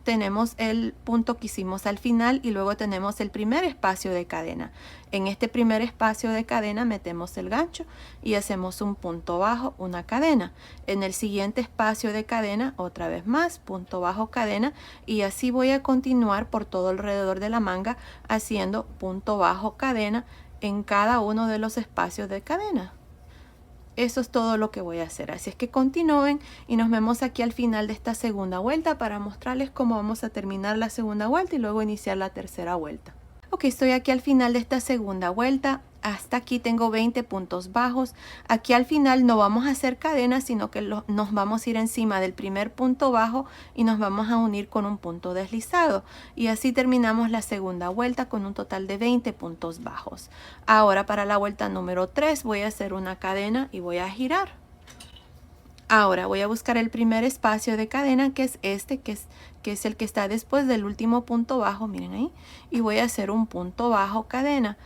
Speaker 1: tenemos el punto que hicimos al final y luego tenemos el primer espacio de cadena. En este primer espacio de cadena metemos el gancho y hacemos un punto bajo, una cadena. En el siguiente espacio de cadena, otra vez más, punto bajo, cadena, y así voy a continuar por todo alrededor de la manga haciendo punto bajo, cadena en cada uno de los espacios de cadena. Eso es todo lo que voy a hacer. Así es que continúen y nos vemos aquí al final de esta segunda vuelta para mostrarles cómo vamos a terminar la segunda vuelta y luego iniciar la tercera vuelta. Ok, estoy aquí al final de esta segunda vuelta. Hasta aquí tengo 20 puntos bajos. Aquí al final no vamos a hacer cadenas, sino que nos vamos a ir encima del primer punto bajo y nos vamos a unir con un punto deslizado. Y así terminamos la segunda vuelta con un total de 20 puntos bajos. Ahora para la vuelta número 3 voy a hacer una cadena y voy a girar. Ahora voy a buscar el primer espacio de cadena, que es este, que es el que está después del último punto bajo, miren ahí. Y voy a hacer un punto bajo, cadena.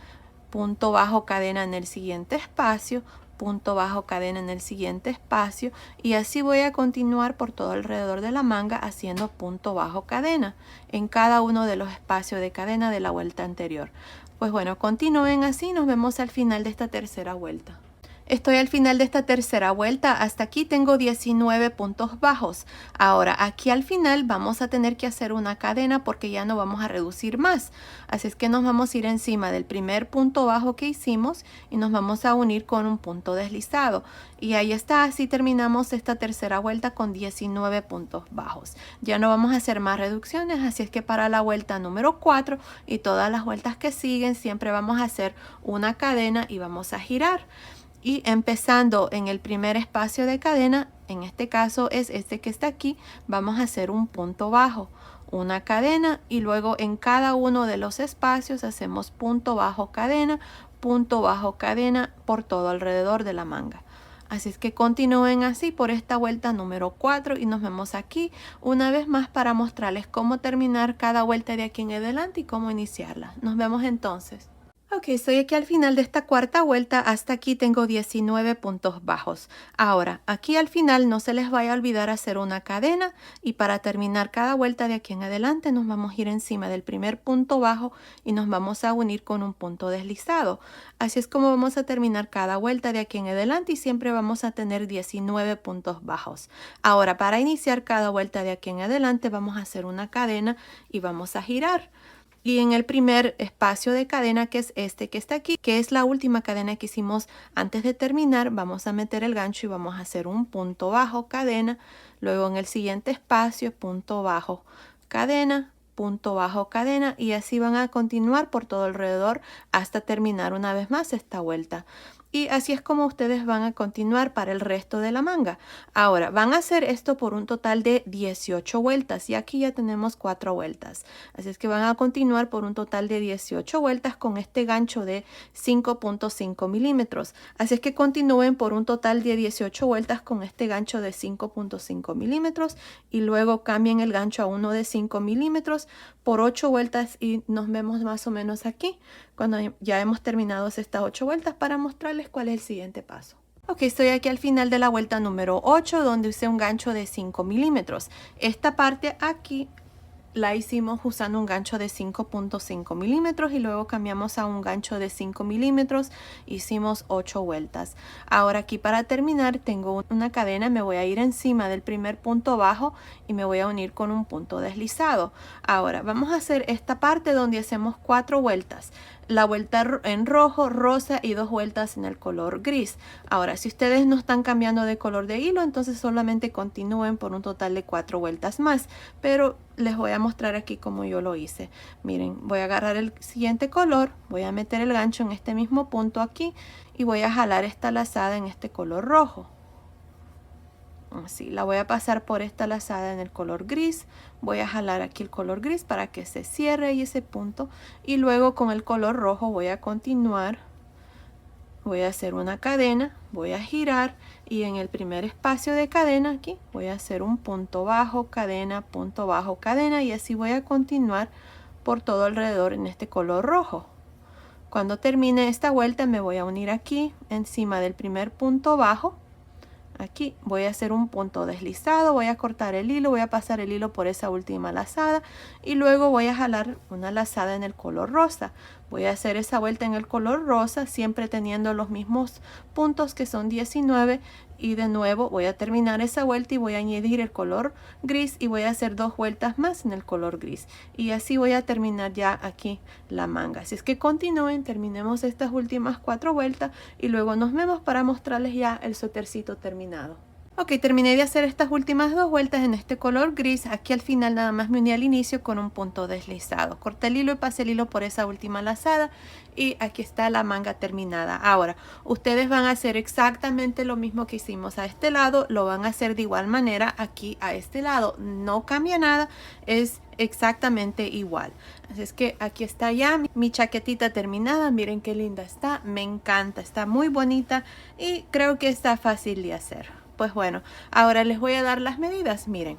Speaker 1: Punto bajo, cadena en el siguiente espacio, punto bajo, cadena en el siguiente espacio, y así voy a continuar por todo alrededor de la manga haciendo punto bajo, cadena en cada uno de los espacios de cadena de la vuelta anterior. Pues bueno, continúen así, nos vemos al final de esta tercera vuelta. Estoy al final de esta tercera vuelta. Hasta aquí tengo 19 puntos bajos. Ahora aquí al final vamos a tener que hacer una cadena porque ya no vamos a reducir más. Así es que nos vamos a ir encima del primer punto bajo que hicimos y nos vamos a unir con un punto deslizado. Y ahí está, así terminamos esta tercera vuelta con 19 puntos bajos. Ya no vamos a hacer más reducciones, así es que para la vuelta número 4 y todas las vueltas que siguen siempre vamos a hacer una cadena y vamos a girar. Y empezando en el primer espacio de cadena, en este caso es este que está aquí, vamos a hacer un punto bajo, una cadena y luego en cada uno de los espacios hacemos punto bajo, cadena por todo alrededor de la manga. Así es que continúen así por esta vuelta número 4 y nos vemos aquí una vez más para mostrarles cómo terminar cada vuelta de aquí en adelante y cómo iniciarla. Nos vemos entonces. Ok, estoy aquí al final de esta cuarta vuelta. Hasta aquí tengo 19 puntos bajos. Ahora, aquí al final no se les vaya a olvidar hacer una cadena y para terminar cada vuelta de aquí en adelante nos vamos a ir encima del primer punto bajo y nos vamos a unir con un punto deslizado. Así es como vamos a terminar cada vuelta de aquí en adelante y siempre vamos a tener 19 puntos bajos. Ahora, para iniciar cada vuelta de aquí en adelante vamos a hacer una cadena y vamos a girar. Y en el primer espacio de cadena, que es este que está aquí, que es la última cadena que hicimos antes de terminar, vamos a meter el gancho y vamos a hacer un punto bajo, cadena. Luego en el siguiente espacio, punto bajo, cadena, punto bajo, cadena, y así van a continuar por todo alrededor hasta terminar una vez más esta vuelta. Y así es como ustedes van a continuar para el resto de la manga. Ahora, van a hacer esto por un total de 18 vueltas y aquí ya tenemos 4 vueltas. Así es que van a continuar por un total de 18 vueltas con este gancho de 5.5 milímetros. Así es que continúen por un total de 18 vueltas con este gancho de 5.5 milímetros y luego cambien el gancho a uno de 5 milímetros por 8 vueltas y nos vemos más o menos aquí cuando ya hemos terminado estas 8 vueltas para mostrarles cuál es el siguiente paso. Ok, estoy aquí al final de la vuelta número 8 donde usé un gancho de 5 milímetros. Esta parte aquí la hicimos usando un gancho de 5.5 milímetros y luego cambiamos a un gancho de 5 milímetros. Hicimos 8 vueltas. Ahora aquí para terminar tengo una cadena, me voy a ir encima del primer punto bajo y me voy a unir con un punto deslizado. Ahora vamos a hacer esta parte donde hacemos 4 vueltas. La vuelta en rojo, rosa y 2 vueltas en el color gris. Ahora, si ustedes no están cambiando de color de hilo, entonces solamente continúen por un total de 4 vueltas más. Pero les voy a mostrar aquí cómo yo lo hice. Miren, voy a agarrar el siguiente color, voy a meter el gancho en este mismo punto aquí y voy a jalar esta lazada en este color rojo. Así, la voy a pasar por esta lazada en el color gris, voy a jalar aquí el color gris para que se cierre ahí ese punto y luego con el color rojo voy a continuar, voy a hacer una cadena, voy a girar y en el primer espacio de cadena aquí voy a hacer un punto bajo, cadena, punto bajo, cadena y así voy a continuar por todo alrededor en este color rojo. Cuando termine esta vuelta me voy a unir aquí encima del primer punto bajo. Aquí voy a hacer un punto deslizado, voy a cortar el hilo, voy a pasar el hilo por esa última lazada y luego voy a jalar una lazada en el color rosa. Voy a hacer esa vuelta en el color rosa, siempre teniendo los mismos puntos que son 19 y de nuevo voy a terminar esa vuelta y voy a añadir el color gris y voy a hacer 2 vueltas más en el color gris y así voy a terminar ya aquí la manga. Así es que continúen, terminemos estas últimas 4 vueltas y luego nos vemos para mostrarles ya el suétercito terminado. Ok, terminé de hacer estas últimas 2 vueltas en este color gris. Aquí al final nada más me uní al inicio con un punto deslizado. Corté el hilo y pasé el hilo por esa última lazada y aquí está la manga terminada. Ahora, ustedes van a hacer exactamente lo mismo que hicimos a este lado, lo van a hacer de igual manera aquí a este lado. No cambia nada, es exactamente igual. Así es que aquí está ya mi chaquetita terminada. Miren qué linda está, me encanta, está muy bonita y creo que está fácil de hacer. Pues bueno, ahora les voy a dar las medidas. Miren,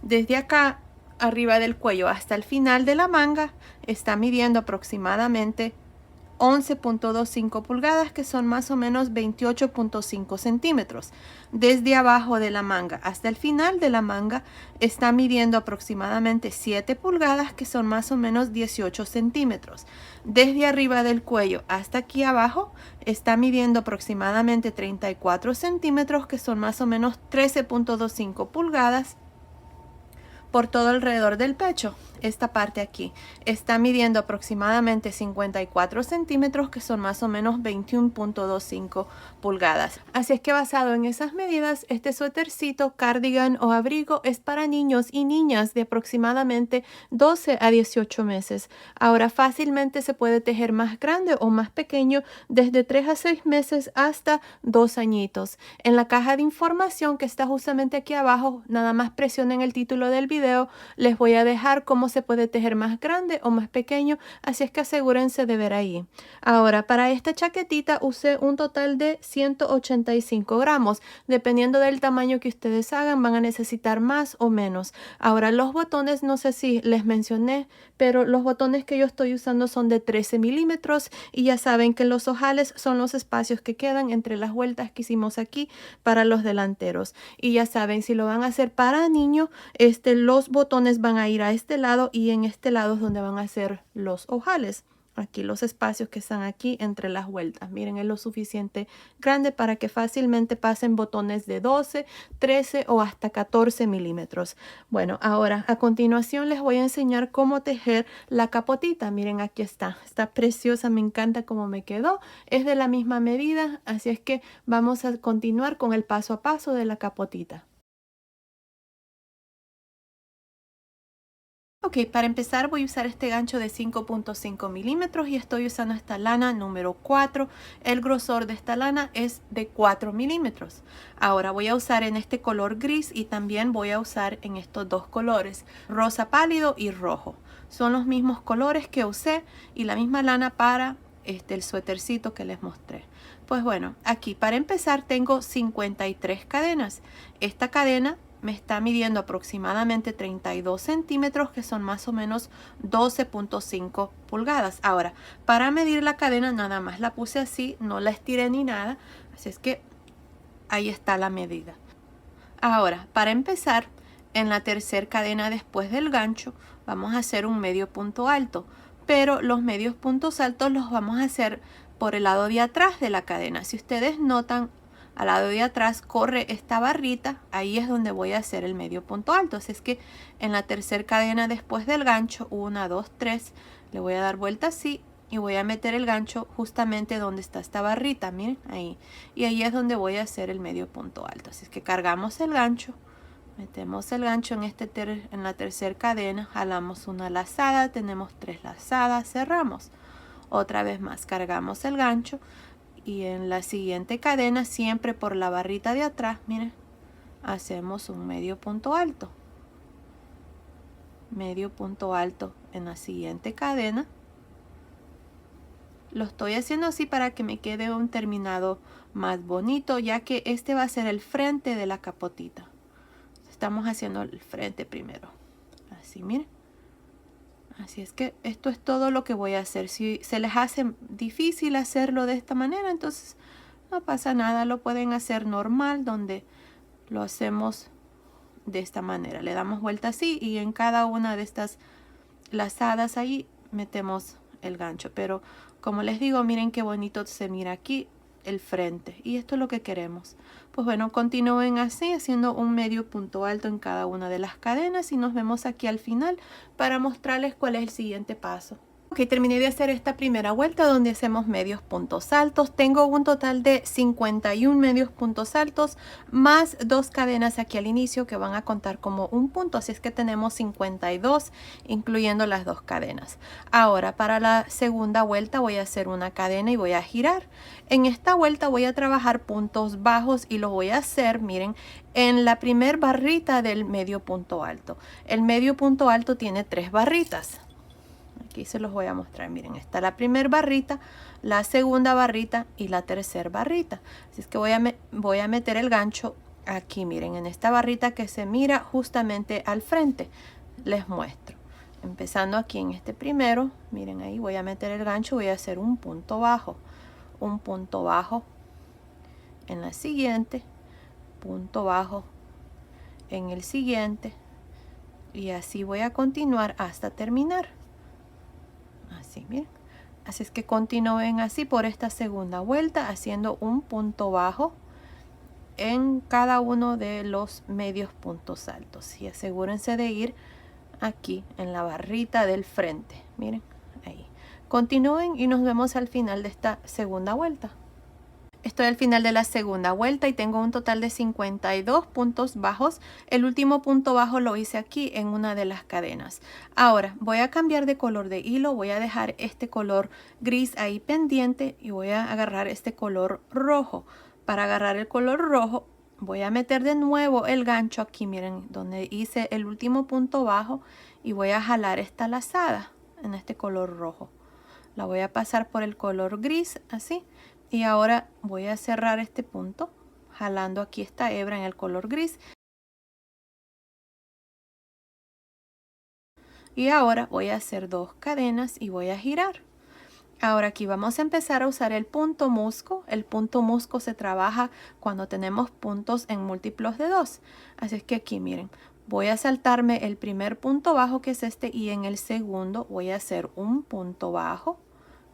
Speaker 1: desde acá arriba del cuello hasta el final de la manga está midiendo aproximadamente 11.25 pulgadas, que son más o menos 28.5 centímetros. Desde abajo de la manga hasta el final de la manga está midiendo aproximadamente 7 pulgadas, que son más o menos 18 centímetros. Desde arriba del cuello hasta aquí abajo está midiendo aproximadamente 34 centímetros, que son más o menos 13.25 pulgadas. Por todo alrededor del pecho, esta parte aquí está midiendo aproximadamente 54 centímetros, que son más o menos 21.25 pulgadas. Así es que basado en esas medidas, este suétercito, cardigan o abrigo es para niños y niñas de aproximadamente 12 a 18 meses. Ahora fácilmente se puede tejer más grande o más pequeño, desde 3 a 6 meses hasta 2 añitos. En la caja de información que está justamente aquí abajo, nada más presionen el título del video, les voy a dejar cómo se puede tejer más grande o más pequeño, así es que asegúrense de ver ahí. Ahora, para esta chaquetita usé un total de 185 gramos. Dependiendo del tamaño que ustedes hagan, van a necesitar más o menos. Ahora, los botones, no sé si les mencioné, pero los botones que yo estoy usando son de 13 milímetros y ya saben que los ojales son los espacios que quedan entre las vueltas que hicimos aquí para los delanteros. Y ya saben, si lo van a hacer para niño, los botones van a ir a este lado y en este lado es donde van a hacer los ojales. Aquí los espacios que están aquí entre las vueltas. Miren, es lo suficiente grande para que fácilmente pasen botones de 12, 13 o hasta 14 milímetros. Bueno, ahora a continuación les voy a enseñar cómo tejer la capotita. Miren, aquí está. Está preciosa, me encanta cómo me quedó. Es de la misma medida, así es que vamos a continuar con el paso a paso de la capotita. Ok, para empezar voy a usar este gancho de 5.5 milímetros y estoy usando esta lana número 4. El grosor de esta lana es de 4 milímetros. Ahora voy a usar en este color gris y también voy a usar en estos dos colores, rosa pálido y rojo. Son los mismos colores que usé y la misma lana para el suétercito que les mostré. Pues bueno, aquí para empezar tengo 53 cadenas. Esta cadena me está midiendo aproximadamente 32 centímetros, que son más o menos 12.5 pulgadas. Ahora, para medir la cadena nada más la puse así, no la estiré ni nada, así es que ahí está la medida. Ahora, para empezar, en la tercera cadena después del gancho vamos a hacer un medio punto alto, pero los medios puntos altos los vamos a hacer por el lado de atrás de la cadena. Si ustedes notan, al lado de atrás corre esta barrita, ahí es donde voy a hacer el medio punto alto. Así es que en la tercera cadena después del gancho, 1, 2, 3, le voy a dar vuelta así y voy a meter el gancho justamente donde está esta barrita, miren, ahí. Y ahí es donde voy a hacer el medio punto alto. Así es que cargamos el gancho, metemos el gancho en la tercera cadena, jalamos una lazada, tenemos 3 lazadas, cerramos. Otra vez más, cargamos el gancho y en la siguiente cadena, siempre por la barrita de atrás, miren, hacemos un medio punto alto. Medio punto alto en la siguiente cadena. Lo estoy haciendo así para que me quede un terminado más bonito, ya que este va a ser el frente de la capotita. Estamos haciendo el frente primero. Así, miren. Así es que esto es todo lo que voy a hacer. Si se les hace difícil hacerlo de esta manera, entonces no pasa nada. Lo pueden hacer normal, donde lo hacemos de esta manera. Le damos vuelta así y en cada una de estas lazadas ahí metemos el gancho. Pero como les digo, miren qué bonito se mira aquí el frente. Y esto es lo que queremos. Pues bueno, continúen así, haciendo un medio punto alto en cada una de las cadenas y nos vemos aquí al final para mostrarles cuál es el siguiente paso. Ok, terminé de hacer esta primera vuelta donde hacemos medios puntos altos. Tengo un total de 51 medios puntos altos más 2 cadenas aquí al inicio que van a contar como un punto. Así es que tenemos 52 incluyendo las 2 cadenas. Ahora para la segunda vuelta voy a hacer una cadena y voy a girar. En esta vuelta voy a trabajar puntos bajos y lo voy a hacer, miren, en la primer barrita del medio punto alto. El medio punto alto tiene 3 barritas. Aquí se los voy a mostrar, miren, está la primera barrita, la segunda barrita y la tercera barrita. Así es que voy a meter el gancho aquí, miren, en esta barrita que se mira justamente al frente. Les muestro. Empezando aquí en este primero, miren ahí, voy a meter el gancho, voy a hacer un punto bajo en la siguiente, punto bajo en el siguiente y así voy a continuar hasta terminar. Así, miren. Así es que continúen así por esta segunda vuelta haciendo un punto bajo en cada uno de los medios puntos altos y asegúrense de ir aquí en la barrita del frente, miren ahí. Continúen y nos vemos al final de esta segunda vuelta. Estoy al final de la segunda vuelta y tengo un total de 52 puntos bajos. El último punto bajo lo hice aquí en una de las cadenas. Ahora voy a cambiar de color de hilo. Voy a dejar este color gris ahí pendiente y voy a agarrar este color rojo. Para agarrar el color rojo voy a meter de nuevo el gancho aquí, miren, donde hice el último punto bajo y voy a jalar esta lazada en este color rojo. La voy a pasar por el color gris así. Y ahora voy a cerrar este punto jalando aquí esta hebra en el color gris. Y ahora voy a hacer 2 cadenas y voy a girar. Ahora aquí vamos a empezar a usar el punto musgo. El punto musgo se trabaja cuando tenemos puntos en múltiplos de 2. Así es que aquí miren, voy a saltarme el primer punto bajo que es este y en el segundo voy a hacer un punto bajo,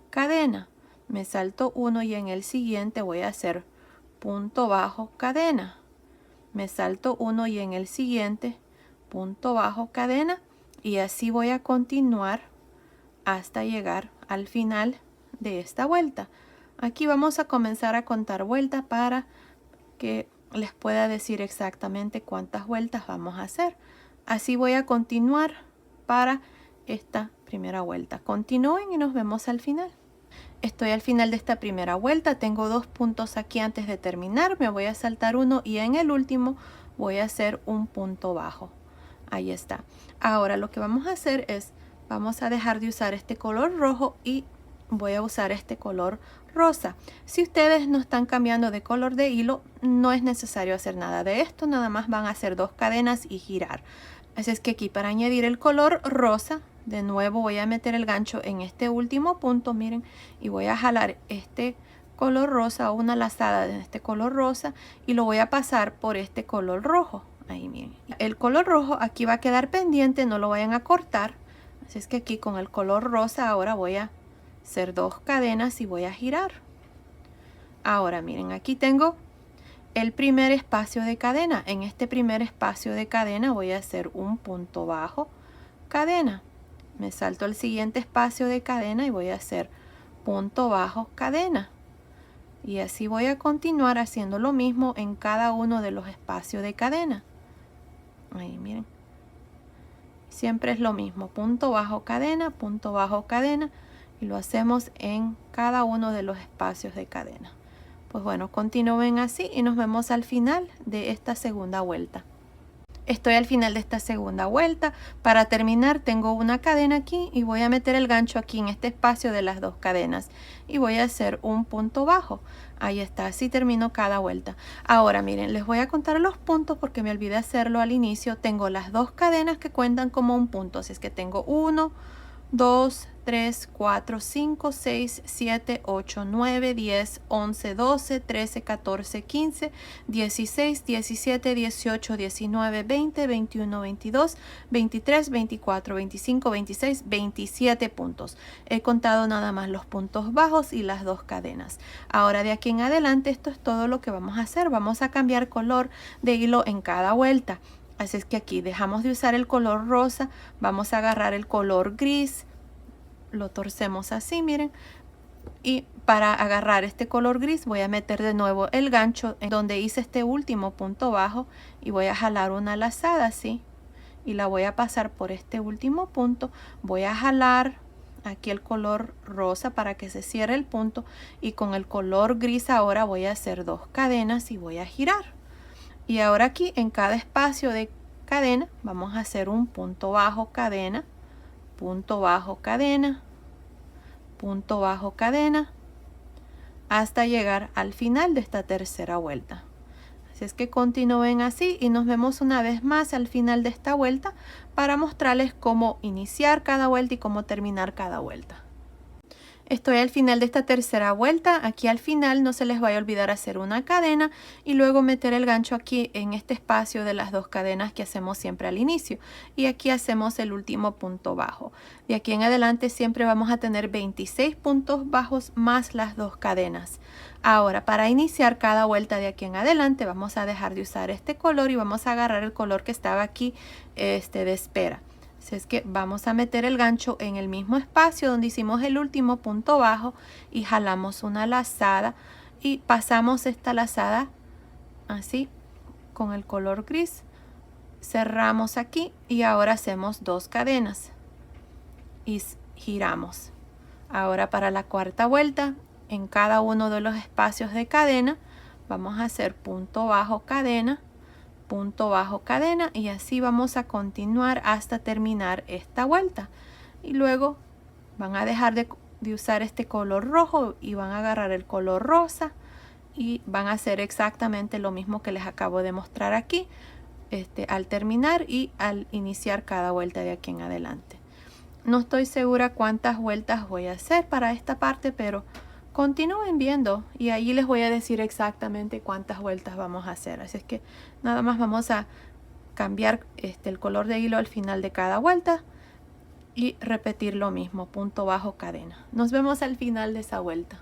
Speaker 1: cadena. Me salto uno y en el siguiente voy a hacer punto bajo, cadena. Me salto uno y en el siguiente punto bajo, cadena. Y así voy a continuar hasta llegar al final de esta vuelta. Aquí vamos a comenzar a contar vueltas para que les pueda decir exactamente cuántas vueltas vamos a hacer. Así voy a continuar para esta primera vuelta. Continúen y nos vemos al final. Estoy al final de esta primera vuelta, tengo 2 puntos aquí antes de terminar, me voy a saltar uno y en el último voy a hacer un punto bajo. Ahí está. Ahora lo que vamos a hacer es, vamos a dejar de usar este color rojo y voy a usar este color rosa. Si ustedes no están cambiando de color de hilo, no es necesario hacer nada de esto, nada más van a hacer 2 cadenas y girar. Así es que aquí para añadir el color rosa, de nuevo voy a meter el gancho en este último punto, miren, y voy a jalar este color rosa o una lazada de este color rosa y lo voy a pasar por este color rojo. Ahí miren. El color rojo aquí va a quedar pendiente, no lo vayan a cortar. Así es que aquí con el color rosa ahora voy a hacer 2 cadenas y voy a girar. Ahora miren, aquí tengo el primer espacio de cadena. En este primer espacio de cadena voy a hacer un punto bajo, cadena. Me salto al siguiente espacio de cadena y voy a hacer punto bajo, cadena. Y así voy a continuar haciendo lo mismo en cada uno de los espacios de cadena. Ahí miren. Siempre es lo mismo, punto bajo, cadena, y lo hacemos en cada uno de los espacios de cadena. Pues bueno, continúen así y nos vemos al final de esta segunda vuelta. Estoy al final de esta segunda vuelta. Para terminar tengo una cadena aquí y voy a meter el gancho aquí en este espacio de las 2 cadenas y voy a hacer un punto bajo. Ahí está, así termino cada vuelta. Ahora miren, les voy a contar los puntos porque me olvidé hacerlo al inicio. Tengo las 2 cadenas que cuentan como un punto, así es que tengo 1, 2, 3, 4, 5, 6, 7, 8, 9, 10, 11, 12, 13, 14, 15, 16, 17, 18, 19, 20, 21, 22, 23, 24, 25, 26, 27 puntos. He contado nada más los puntos bajos y las 2 cadenas. Ahora de aquí en adelante esto es todo lo que vamos a hacer. Vamos a cambiar color de hilo en cada vuelta. Así es que aquí dejamos de usar el color rosa, vamos a agarrar el color gris, lo torcemos así, miren. Y para agarrar este color gris voy a meter de nuevo el gancho en donde hice este último punto bajo y voy a jalar una lazada así. Y la voy a pasar por este último punto. Voy a jalar aquí el color rosa para que se cierre el punto. Y con el color gris ahora voy a hacer 2 cadenas y voy a girar. Y ahora aquí en cada espacio de cadena vamos a hacer un punto bajo, cadena, punto bajo, cadena, punto bajo, cadena, hasta llegar al final de esta tercera vuelta. Así es que continúen así y nos vemos una vez más al final de esta vuelta para mostrarles cómo iniciar cada vuelta y cómo terminar cada vuelta. Estoy al final de esta tercera vuelta. Aquí al final no se les vaya a olvidar hacer una cadena y luego meter el gancho aquí en este espacio de las 2 cadenas que hacemos siempre al inicio. Y aquí hacemos el último punto bajo. De aquí en adelante siempre vamos a tener 26 puntos bajos más las 2 cadenas. Ahora, para iniciar cada vuelta de aquí en adelante vamos a dejar de usar este color y vamos a agarrar el color que estaba aquí de espera. Así es que vamos a meter el gancho en el mismo espacio donde hicimos el último punto bajo y jalamos una lazada y pasamos esta lazada así con el color gris. Cerramos aquí y ahora hacemos 2 cadenas y giramos. Ahora para la cuarta vuelta, en cada uno de los espacios de cadena vamos a hacer punto bajo, cadena, punto bajo, cadena, y así vamos a continuar hasta terminar esta vuelta. Y luego van a dejar de usar este color rojo y van a agarrar el color rosa y van a hacer exactamente lo mismo que les acabo de mostrar aquí al terminar y al iniciar cada vuelta de aquí en adelante. No estoy segura cuántas vueltas voy a hacer para esta parte, pero continúen viendo y allí les voy a decir exactamente cuántas vueltas vamos a hacer. Así es que nada más vamos a cambiar el color de hilo al final de cada vuelta y repetir lo mismo, punto bajo, cadena. Nos vemos al final de esa vuelta.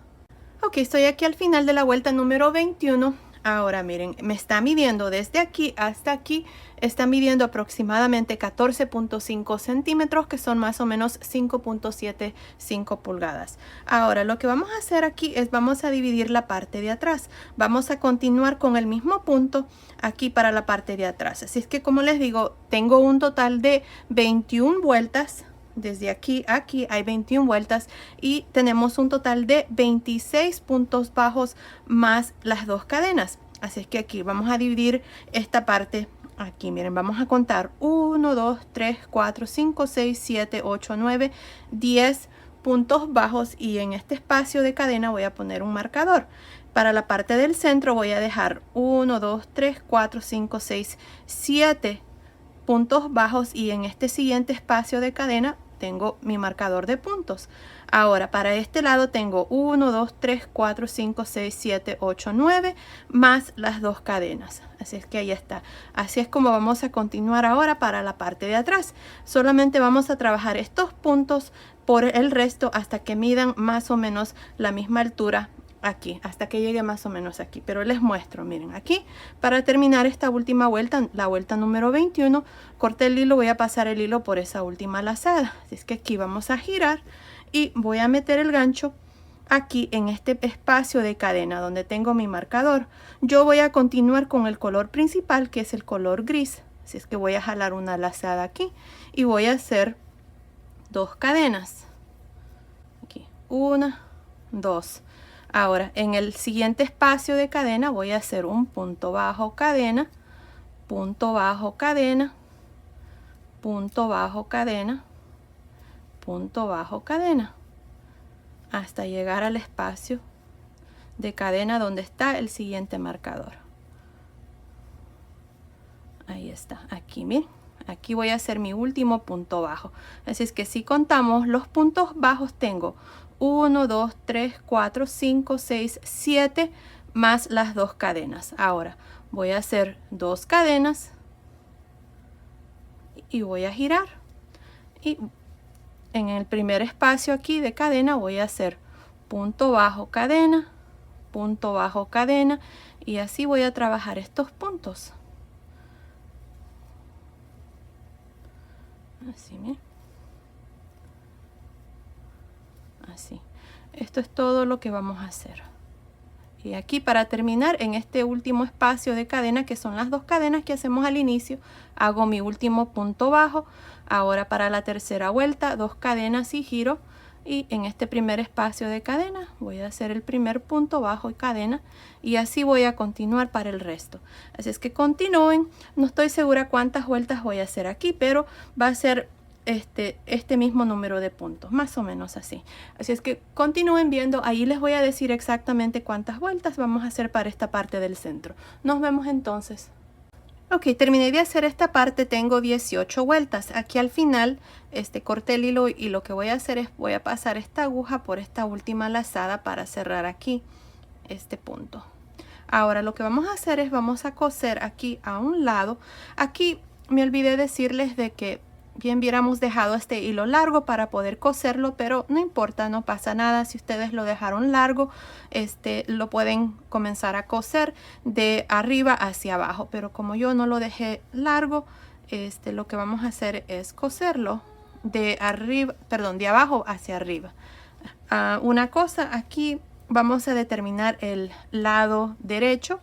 Speaker 1: Ok, estoy aquí al final de la vuelta número 21. Ahora miren, me está midiendo desde aquí hasta aquí, está midiendo aproximadamente 14.5 centímetros, que son más o menos 5.75 pulgadas. Ahora lo que vamos a hacer aquí es vamos a dividir la parte de atrás. Vamos a continuar con el mismo punto aquí para la parte de atrás. Así es que como les digo, tengo un total de 21 vueltas. Desde aquí a aquí hay 21 vueltas y tenemos un total de 26 puntos bajos más las 2 cadenas. Así es que aquí vamos a dividir esta parte aquí. Miren, vamos a contar 1, 2, 3, 4, 5, 6, 7, 8, 9, 10 puntos bajos y en este espacio de cadena voy a poner un marcador. Para la parte del centro voy a dejar 1, 2, 3, 4, 5, 6, 7 puntos bajos y en este siguiente espacio de cadena tengo mi marcador de puntos. Ahora para este lado tengo 1, 2, 3, 4, 5, 6, 7, 8, 9 más las 2 cadenas. Así es que ahí está. Así es como vamos a continuar ahora para la parte de atrás. Solamente vamos a trabajar estos puntos por el resto hasta que midan más o menos la misma altura aquí, hasta que llegue más o menos aquí. Pero les muestro, miren, aquí para terminar esta última vuelta, la vuelta número 21, corté el hilo, voy a pasar el hilo por esa última lazada. Así es que aquí vamos a girar y voy a meter el gancho aquí en este espacio de cadena donde tengo mi marcador. Yo voy a continuar con el color principal, que es el color gris. Así es que voy a jalar una lazada aquí y voy a hacer 2 cadenas. Aquí, 1, 2. Ahora en el siguiente espacio de cadena voy a hacer un punto bajo cadena, punto bajo cadena, punto bajo cadena, punto bajo cadena, hasta llegar al espacio de cadena donde está el siguiente marcador. Ahí está, aquí miren, aquí voy a hacer mi último punto bajo. Así es que si contamos los puntos bajos tengo 1, 2, 3, 4, 5, 6, 7 más las 2 cadenas. Ahora voy a hacer 2 cadenas y voy a girar. Y en el primer espacio aquí de cadena voy a hacer punto bajo cadena, punto bajo cadena, y así voy a trabajar estos puntos. Así, miren. Así. Esto es todo lo que vamos a hacer. Y aquí para terminar en este último espacio de cadena, que son las 2 cadenas que hacemos al inicio, hago mi último punto bajo. Ahora para la tercera vuelta 2 cadenas y giro, y en este primer espacio de cadena voy a hacer el primer punto bajo y cadena, y así voy a continuar para el resto. Así es que continúen. No estoy segura cuántas vueltas voy a hacer aquí, pero va a ser este mismo número de puntos, más o menos así. Así es que continúen viendo, ahí les voy a decir exactamente cuántas vueltas vamos a hacer para esta parte del centro. Nos vemos entonces. Ok, terminé de hacer esta parte, tengo 18 vueltas. Aquí al final corté el hilo y lo que voy a hacer es voy a pasar esta aguja por esta última lazada para cerrar aquí este punto. Ahora lo que vamos a hacer es vamos a coser aquí a un lado. Aquí me olvidé decirles de que bien hubiéramos dejado este hilo largo para poder coserlo, pero no importa, no pasa nada. Si ustedes lo dejaron largo, lo pueden comenzar a coser de arriba hacia abajo, pero como yo no lo dejé largo, lo que vamos a hacer es coserlo de arriba, perdón, de abajo hacia arriba. Una cosa, aquí vamos a determinar el lado derecho.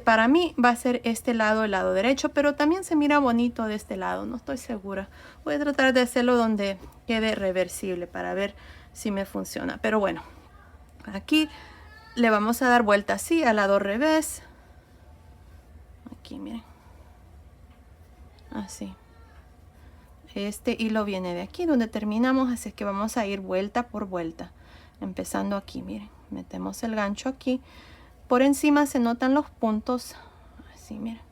Speaker 1: Para mí va a ser este lado, el lado derecho, pero también se mira bonito de este lado, no estoy segura. Voy a tratar de hacerlo donde quede reversible para ver si me funciona. Pero bueno, aquí le vamos a dar vuelta así al lado revés. Aquí miren, así. Este hilo viene de aquí donde terminamos, así que vamos a ir vuelta por vuelta, empezando aquí. Miren, metemos el gancho aquí. Por encima se notan los puntos, así miren.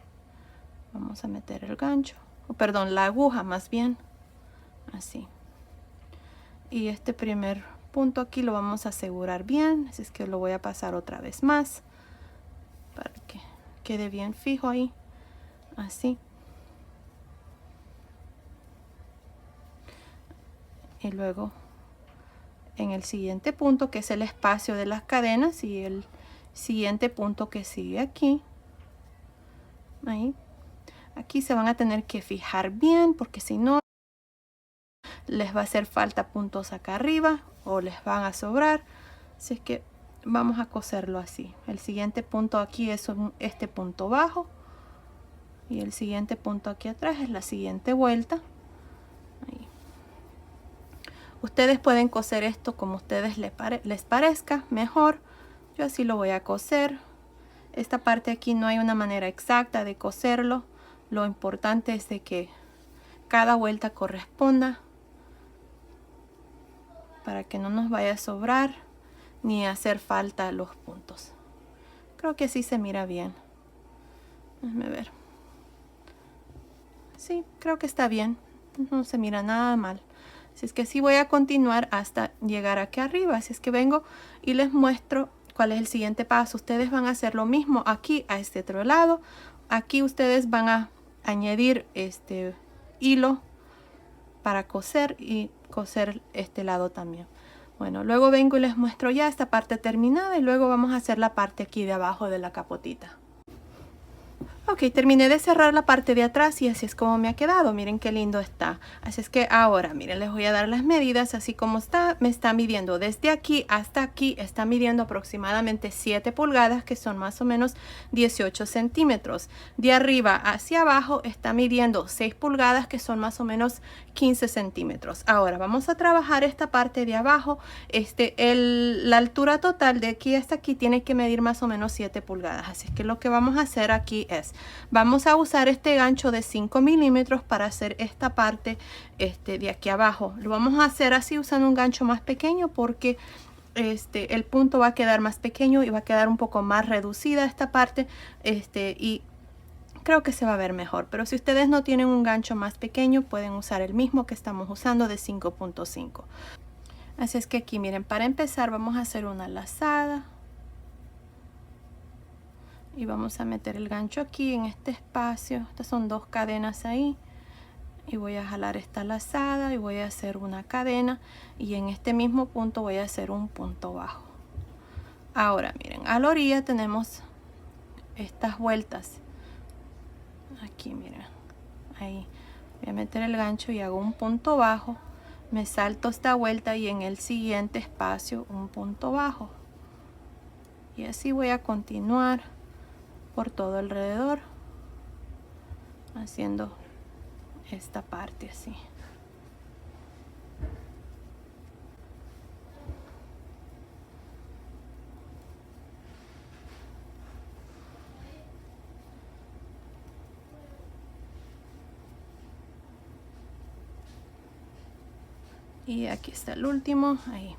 Speaker 1: Vamos a meter el gancho, o perdón, la aguja más bien, así. Y este primer punto aquí lo vamos a asegurar bien, así es que lo voy a pasar otra vez más para que quede bien fijo ahí, así. Y luego en el siguiente punto, que es el espacio de las cadenas, y el siguiente punto que sigue aquí, ahí, aquí se van a tener que fijar bien, porque si no les va a hacer falta puntos acá arriba o les van a sobrar. Así es que vamos a coserlo así. El siguiente punto aquí es este punto bajo, y el siguiente punto aquí atrás es la siguiente vuelta. Ahí. Ustedes pueden coser esto como ustedes les parezca mejor. Yo así lo voy a coser. Esta parte aquí no hay una manera exacta de coserlo. Lo importante es de que cada vuelta corresponda para que no nos vaya a sobrar ni a hacer falta los puntos. Creo que así se mira bien. Déjenme ver. Sí, creo que está bien. No se mira nada mal. Así es que así voy a continuar hasta llegar aquí arriba. Así es que vengo y les muestro cuál es el siguiente paso. Ustedes van a hacer lo mismo aquí a este otro lado. Aquí ustedes van a añadir este hilo para coser y coser este lado también. Bueno, luego vengo y les muestro ya esta parte terminada y luego vamos a hacer la parte aquí de abajo de la capotita. Ok, terminé de cerrar la parte de atrás y así es como me ha quedado. Miren qué lindo está. Así es que ahora, miren, les voy a dar las medidas así como está. Me está midiendo desde aquí hasta aquí. Está midiendo aproximadamente 7 pulgadas, que son más o menos 18 centímetros. De arriba hacia abajo está midiendo 6 pulgadas, que son más o menos 15 centímetros. Ahora vamos a trabajar esta parte de abajo. La altura total de aquí hasta aquí tiene que medir más o menos 7 pulgadas. Así es que lo que vamos a hacer aquí es vamos a usar este gancho de 5 milímetros para hacer esta parte de aquí abajo. Lo vamos a hacer así usando un gancho más pequeño porque el punto va a quedar más pequeño y va a quedar un poco más reducida esta parte y creo que se va a ver mejor. Pero si ustedes no tienen un gancho más pequeño, pueden usar el mismo que estamos usando de 5.5. Así es que aquí miren, para empezar vamos a hacer una lazada. Y vamos a meter el gancho aquí en este espacio. Estas son 2 cadenas ahí. Y voy a jalar esta lazada y voy a hacer una cadena. Y en este mismo punto voy a hacer un punto bajo. Ahora miren, a la orilla tenemos estas vueltas. Aquí miren, ahí. Voy a meter el gancho y hago un punto bajo. Me salto esta vuelta y en el siguiente espacio un punto bajo. Y así voy a continuar por todo alrededor haciendo esta parte así. Y aquí está el último, ahí.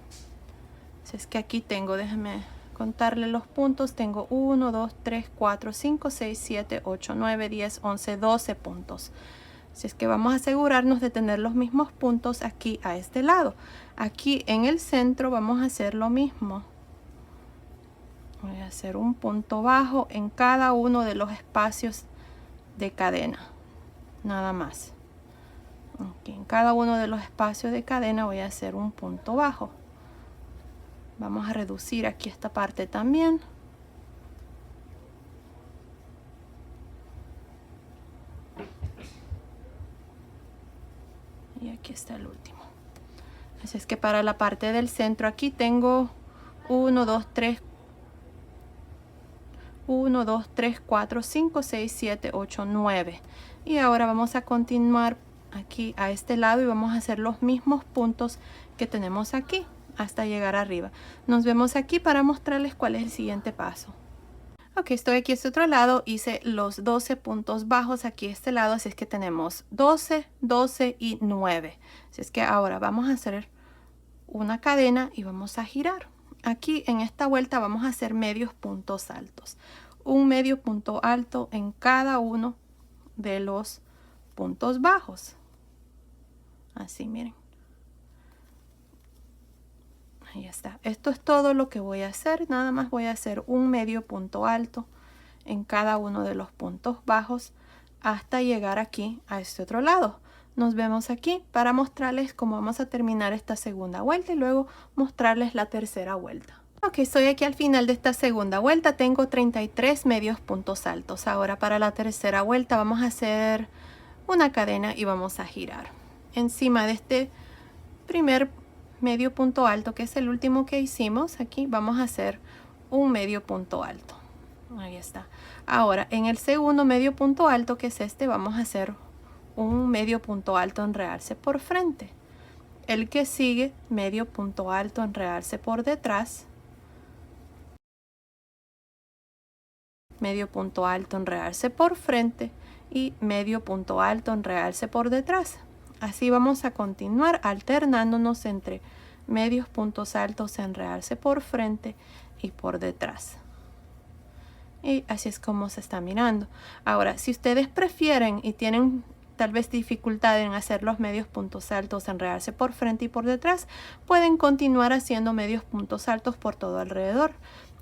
Speaker 1: Así es que aquí tengo, déjenme contarle los puntos. Tengo 1, 2, 3, 4, 5, 6, 7, 8, 9, 10, 11, 12 puntos. Así es que vamos a asegurarnos de tener los mismos puntos aquí a este lado. Aquí en el centro vamos a hacer lo mismo. Voy a hacer un punto bajo en cada uno de los espacios de cadena. Nada más. Aquí en cada uno de los espacios de cadena voy a hacer un punto bajo. Vamos a reducir aquí esta parte también. Y aquí está el último. Así es que para la parte del centro aquí tengo 1, 2, 3, 4, 5, 6, 7, 8, 9. Y ahora vamos a continuar aquí a este lado y vamos a hacer los mismos puntos que tenemos aquí hasta llegar arriba. Nos vemos aquí para mostrarles cuál es el siguiente paso. Ok, estoy aquí a este otro lado, hice los 12 puntos bajos aquí a este lado, así es que tenemos 12, 12 y 9. Así es que ahora vamos a hacer una cadena y vamos a girar. Aquí en esta vuelta vamos a hacer medios puntos altos. Un medio punto alto en cada uno de los puntos bajos. Así, miren. Ahí está. Esto es todo lo que voy a hacer. Nada más voy a hacer un medio punto alto en cada uno de los puntos bajos hasta llegar aquí a este otro lado. Nos vemos aquí para mostrarles cómo vamos a terminar esta segunda vuelta y luego mostrarles la tercera vuelta. Ok, estoy aquí al final de esta segunda vuelta. Tengo 33 medios puntos altos. Ahora para la tercera vuelta vamos a hacer una cadena y vamos a girar. Encima de este primer medio punto alto, que es el último que hicimos, aquí vamos a hacer un medio punto alto. Ahí está. Ahora en el segundo medio punto alto, que es este, vamos a hacer un medio punto alto en realce por frente. El que sigue, medio punto alto en realce por detrás, medio punto alto en realce por frente y medio punto alto en realce por detrás. Así vamos a continuar alternándonos entre medios puntos altos en realce por frente y por detrás. Y así es como se está mirando. Ahora, si ustedes prefieren y tienen tal vez dificultad en hacer los medios puntos altos, enredarse por frente y por detrás, pueden continuar haciendo medios puntos altos por todo alrededor.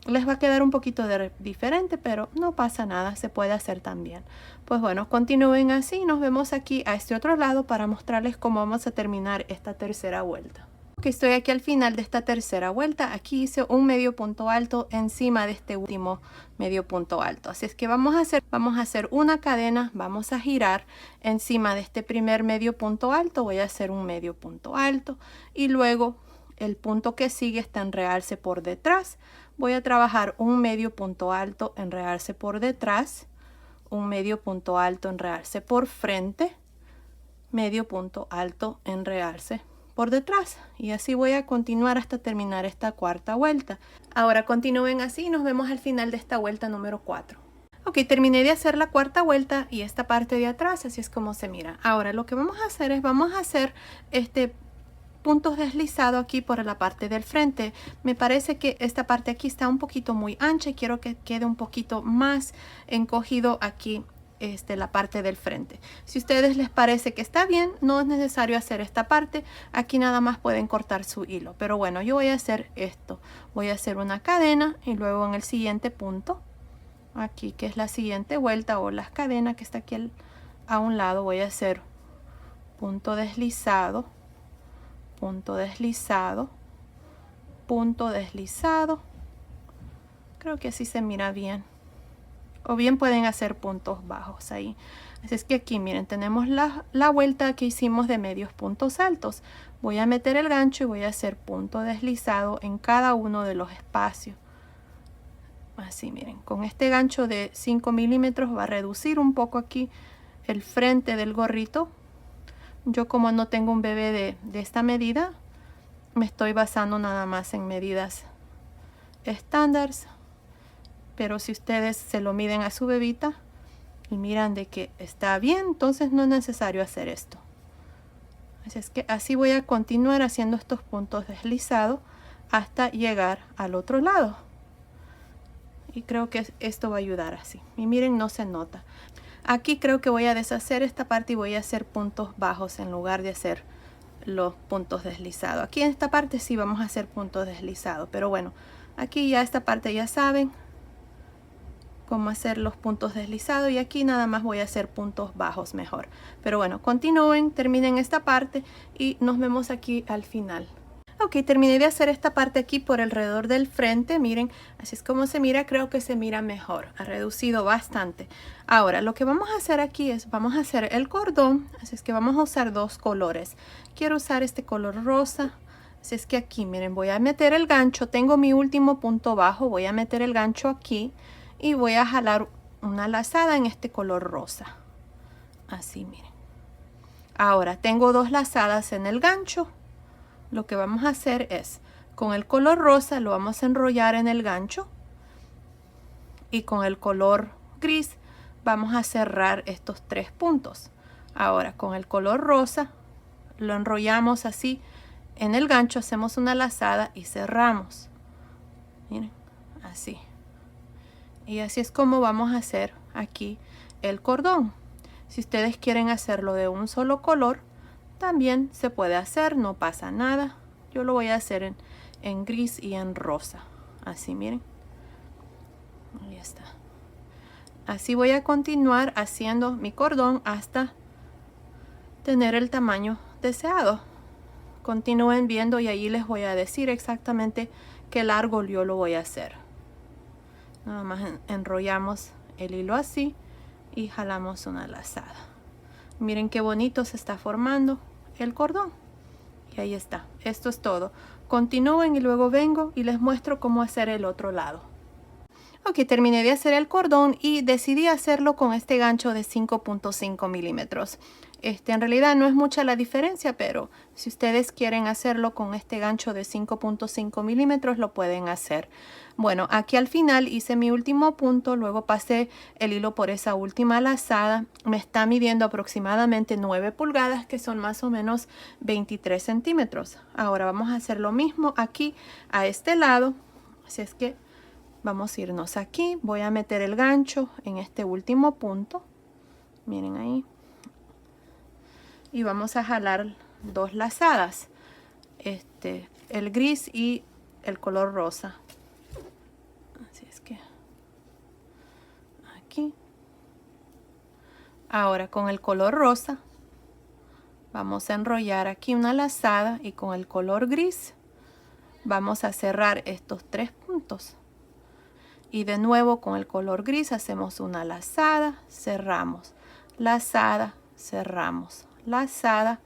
Speaker 1: Les va a quedar un poquito diferente, pero no pasa nada, se puede hacer también. Pues bueno, continúen así. Nos vemos aquí a este otro lado para mostrarles cómo vamos a terminar esta tercera vuelta. Ok, estoy aquí al final de esta tercera vuelta. Aquí hice un medio punto alto encima de este último medio punto alto. Así es que vamos a hacer una cadena, vamos a girar encima de este primer medio punto alto. Voy a hacer un medio punto alto y luego el punto que sigue está enredarse por detrás. Voy a trabajar un medio punto alto, enredarse por detrás, un medio punto alto, enredarse por frente, medio punto alto, enredarse por detrás, y así voy a continuar hasta terminar esta cuarta vuelta. Ahora continúen así y nos vemos al final de esta vuelta número 4. Ok, terminé de hacer la cuarta vuelta y esta parte de atrás, así es como se mira. Ahora lo que vamos a hacer es, puntos deslizados aquí por la parte del frente. Me parece que esta parte aquí está un poquito muy ancha y quiero que quede un poquito más encogido aquí la parte del frente. Si a ustedes les parece que está bien, no es necesario hacer esta parte. Aquí nada más pueden cortar su hilo, pero bueno, yo voy a hacer esto. Voy a hacer una cadena y luego en el siguiente punto, aquí que es la siguiente vuelta o la cadena que está aquí a un lado, voy a hacer punto deslizado, punto deslizado, punto deslizado. Creo que así se mira bien. O bien pueden hacer puntos bajos ahí. Así es que aquí miren, tenemos la vuelta que hicimos de medios puntos altos. Voy a meter el gancho y voy a hacer punto deslizado en cada uno de los espacios. Así miren, con este gancho de 5 milímetros va a reducir un poco aquí el frente del gorrito. Yo, como no tengo un bebé de esta medida, me estoy basando nada más en medidas estándares. Pero si ustedes se lo miden a su bebita y miran de que está bien, entonces no es necesario hacer esto. Así es que así voy a continuar haciendo estos puntos deslizados hasta llegar al otro lado. Y creo que esto va a ayudar así. Y miren, no se nota. Aquí creo que voy a deshacer esta parte y voy a hacer puntos bajos en lugar de hacer los puntos deslizados. Aquí en esta parte sí vamos a hacer puntos deslizados, pero bueno, aquí ya esta parte ya saben cómo hacer los puntos deslizados, y aquí nada más voy a hacer puntos bajos mejor. Pero bueno, continúen, terminen esta parte y nos vemos aquí al final. Ok, terminé de hacer esta parte aquí por alrededor del frente. Miren, así es como se mira. Creo que se mira mejor, ha reducido bastante. Ahora lo que vamos a hacer aquí es, vamos a hacer el cordón. Así es que vamos a usar dos colores. Quiero usar este color rosa. Así es que aquí miren, voy a meter el gancho. Tengo mi último punto bajo, voy a meter el gancho aquí y voy a jalar una lazada en este color rosa. Así miren. Ahora tengo dos lazadas en el gancho. Lo que vamos a hacer es, con el color rosa lo vamos a enrollar en el gancho, y con el color gris vamos a cerrar estos tres puntos. Ahora con el color rosa lo enrollamos así en el gancho, hacemos una lazada y cerramos. Miren, así. Y así es como vamos a hacer aquí el cordón. Si ustedes quieren hacerlo de un solo color, también se puede hacer, no pasa nada. Yo lo voy a hacer en gris y en rosa. Así miren. Ahí está. Así voy a continuar haciendo mi cordón hasta tener el tamaño deseado. Continúen viendo y ahí les voy a decir exactamente qué largo yo lo voy a hacer. Nada más enrollamos el hilo así y jalamos una lazada. Miren qué bonito se está formando el cordón. Y ahí está. Esto es todo. Continúen y luego vengo y les muestro cómo hacer el otro lado. Ok, terminé de hacer el cordón y decidí hacerlo con este gancho de 5.5 milímetros. En realidad no es mucha la diferencia, pero si ustedes quieren hacerlo con este gancho de 5.5 milímetros, lo pueden hacer. Bueno, aquí al final hice mi último punto, luego pasé el hilo por esa última lazada. Me está midiendo aproximadamente 9 pulgadas, que son más o menos 23 centímetros. Ahora vamos a hacer lo mismo aquí a este lado. Así es que vamos a irnos aquí. Voy a meter el gancho en este último punto. Miren ahí. y vamos a jalar 2 lazadas, el gris y el color rosa. Así es que aquí. Ahora con el color rosa vamos a enrollar aquí una lazada y con el color gris vamos a cerrar estos 3 puntos. Y de nuevo con el color gris hacemos una lazada, cerramos, lazada, cerramos, lazada,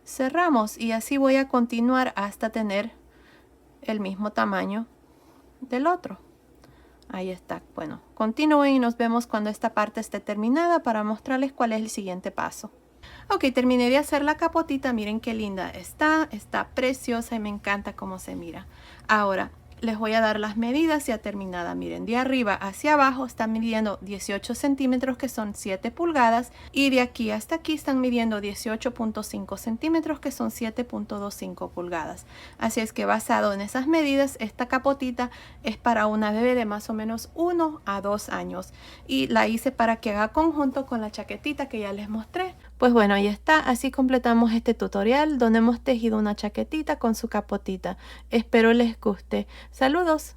Speaker 1: cerramos, y así voy a continuar hasta tener el mismo tamaño del otro. Ahí está. Bueno, continúen y nos vemos cuando esta parte esté terminada para mostrarles cuál es el siguiente paso. Ok, terminé de hacer la capotita. Miren qué linda está preciosa y me encanta cómo se mira. Ahora les voy a dar las medidas ya terminada. Miren, de arriba hacia abajo están midiendo 18 centímetros, que son 7 pulgadas, y de aquí hasta aquí están midiendo 18.5 centímetros, que son 7.25 pulgadas. Así es que basado en esas medidas, esta capotita es para una bebé de más o menos 1 a 2 años, y la hice para que haga conjunto con la chaquetita que ya les mostré. Pues bueno, ahí está. Así completamos este tutorial donde hemos tejido una chaquetita con su capotita. Espero les guste. Saludos.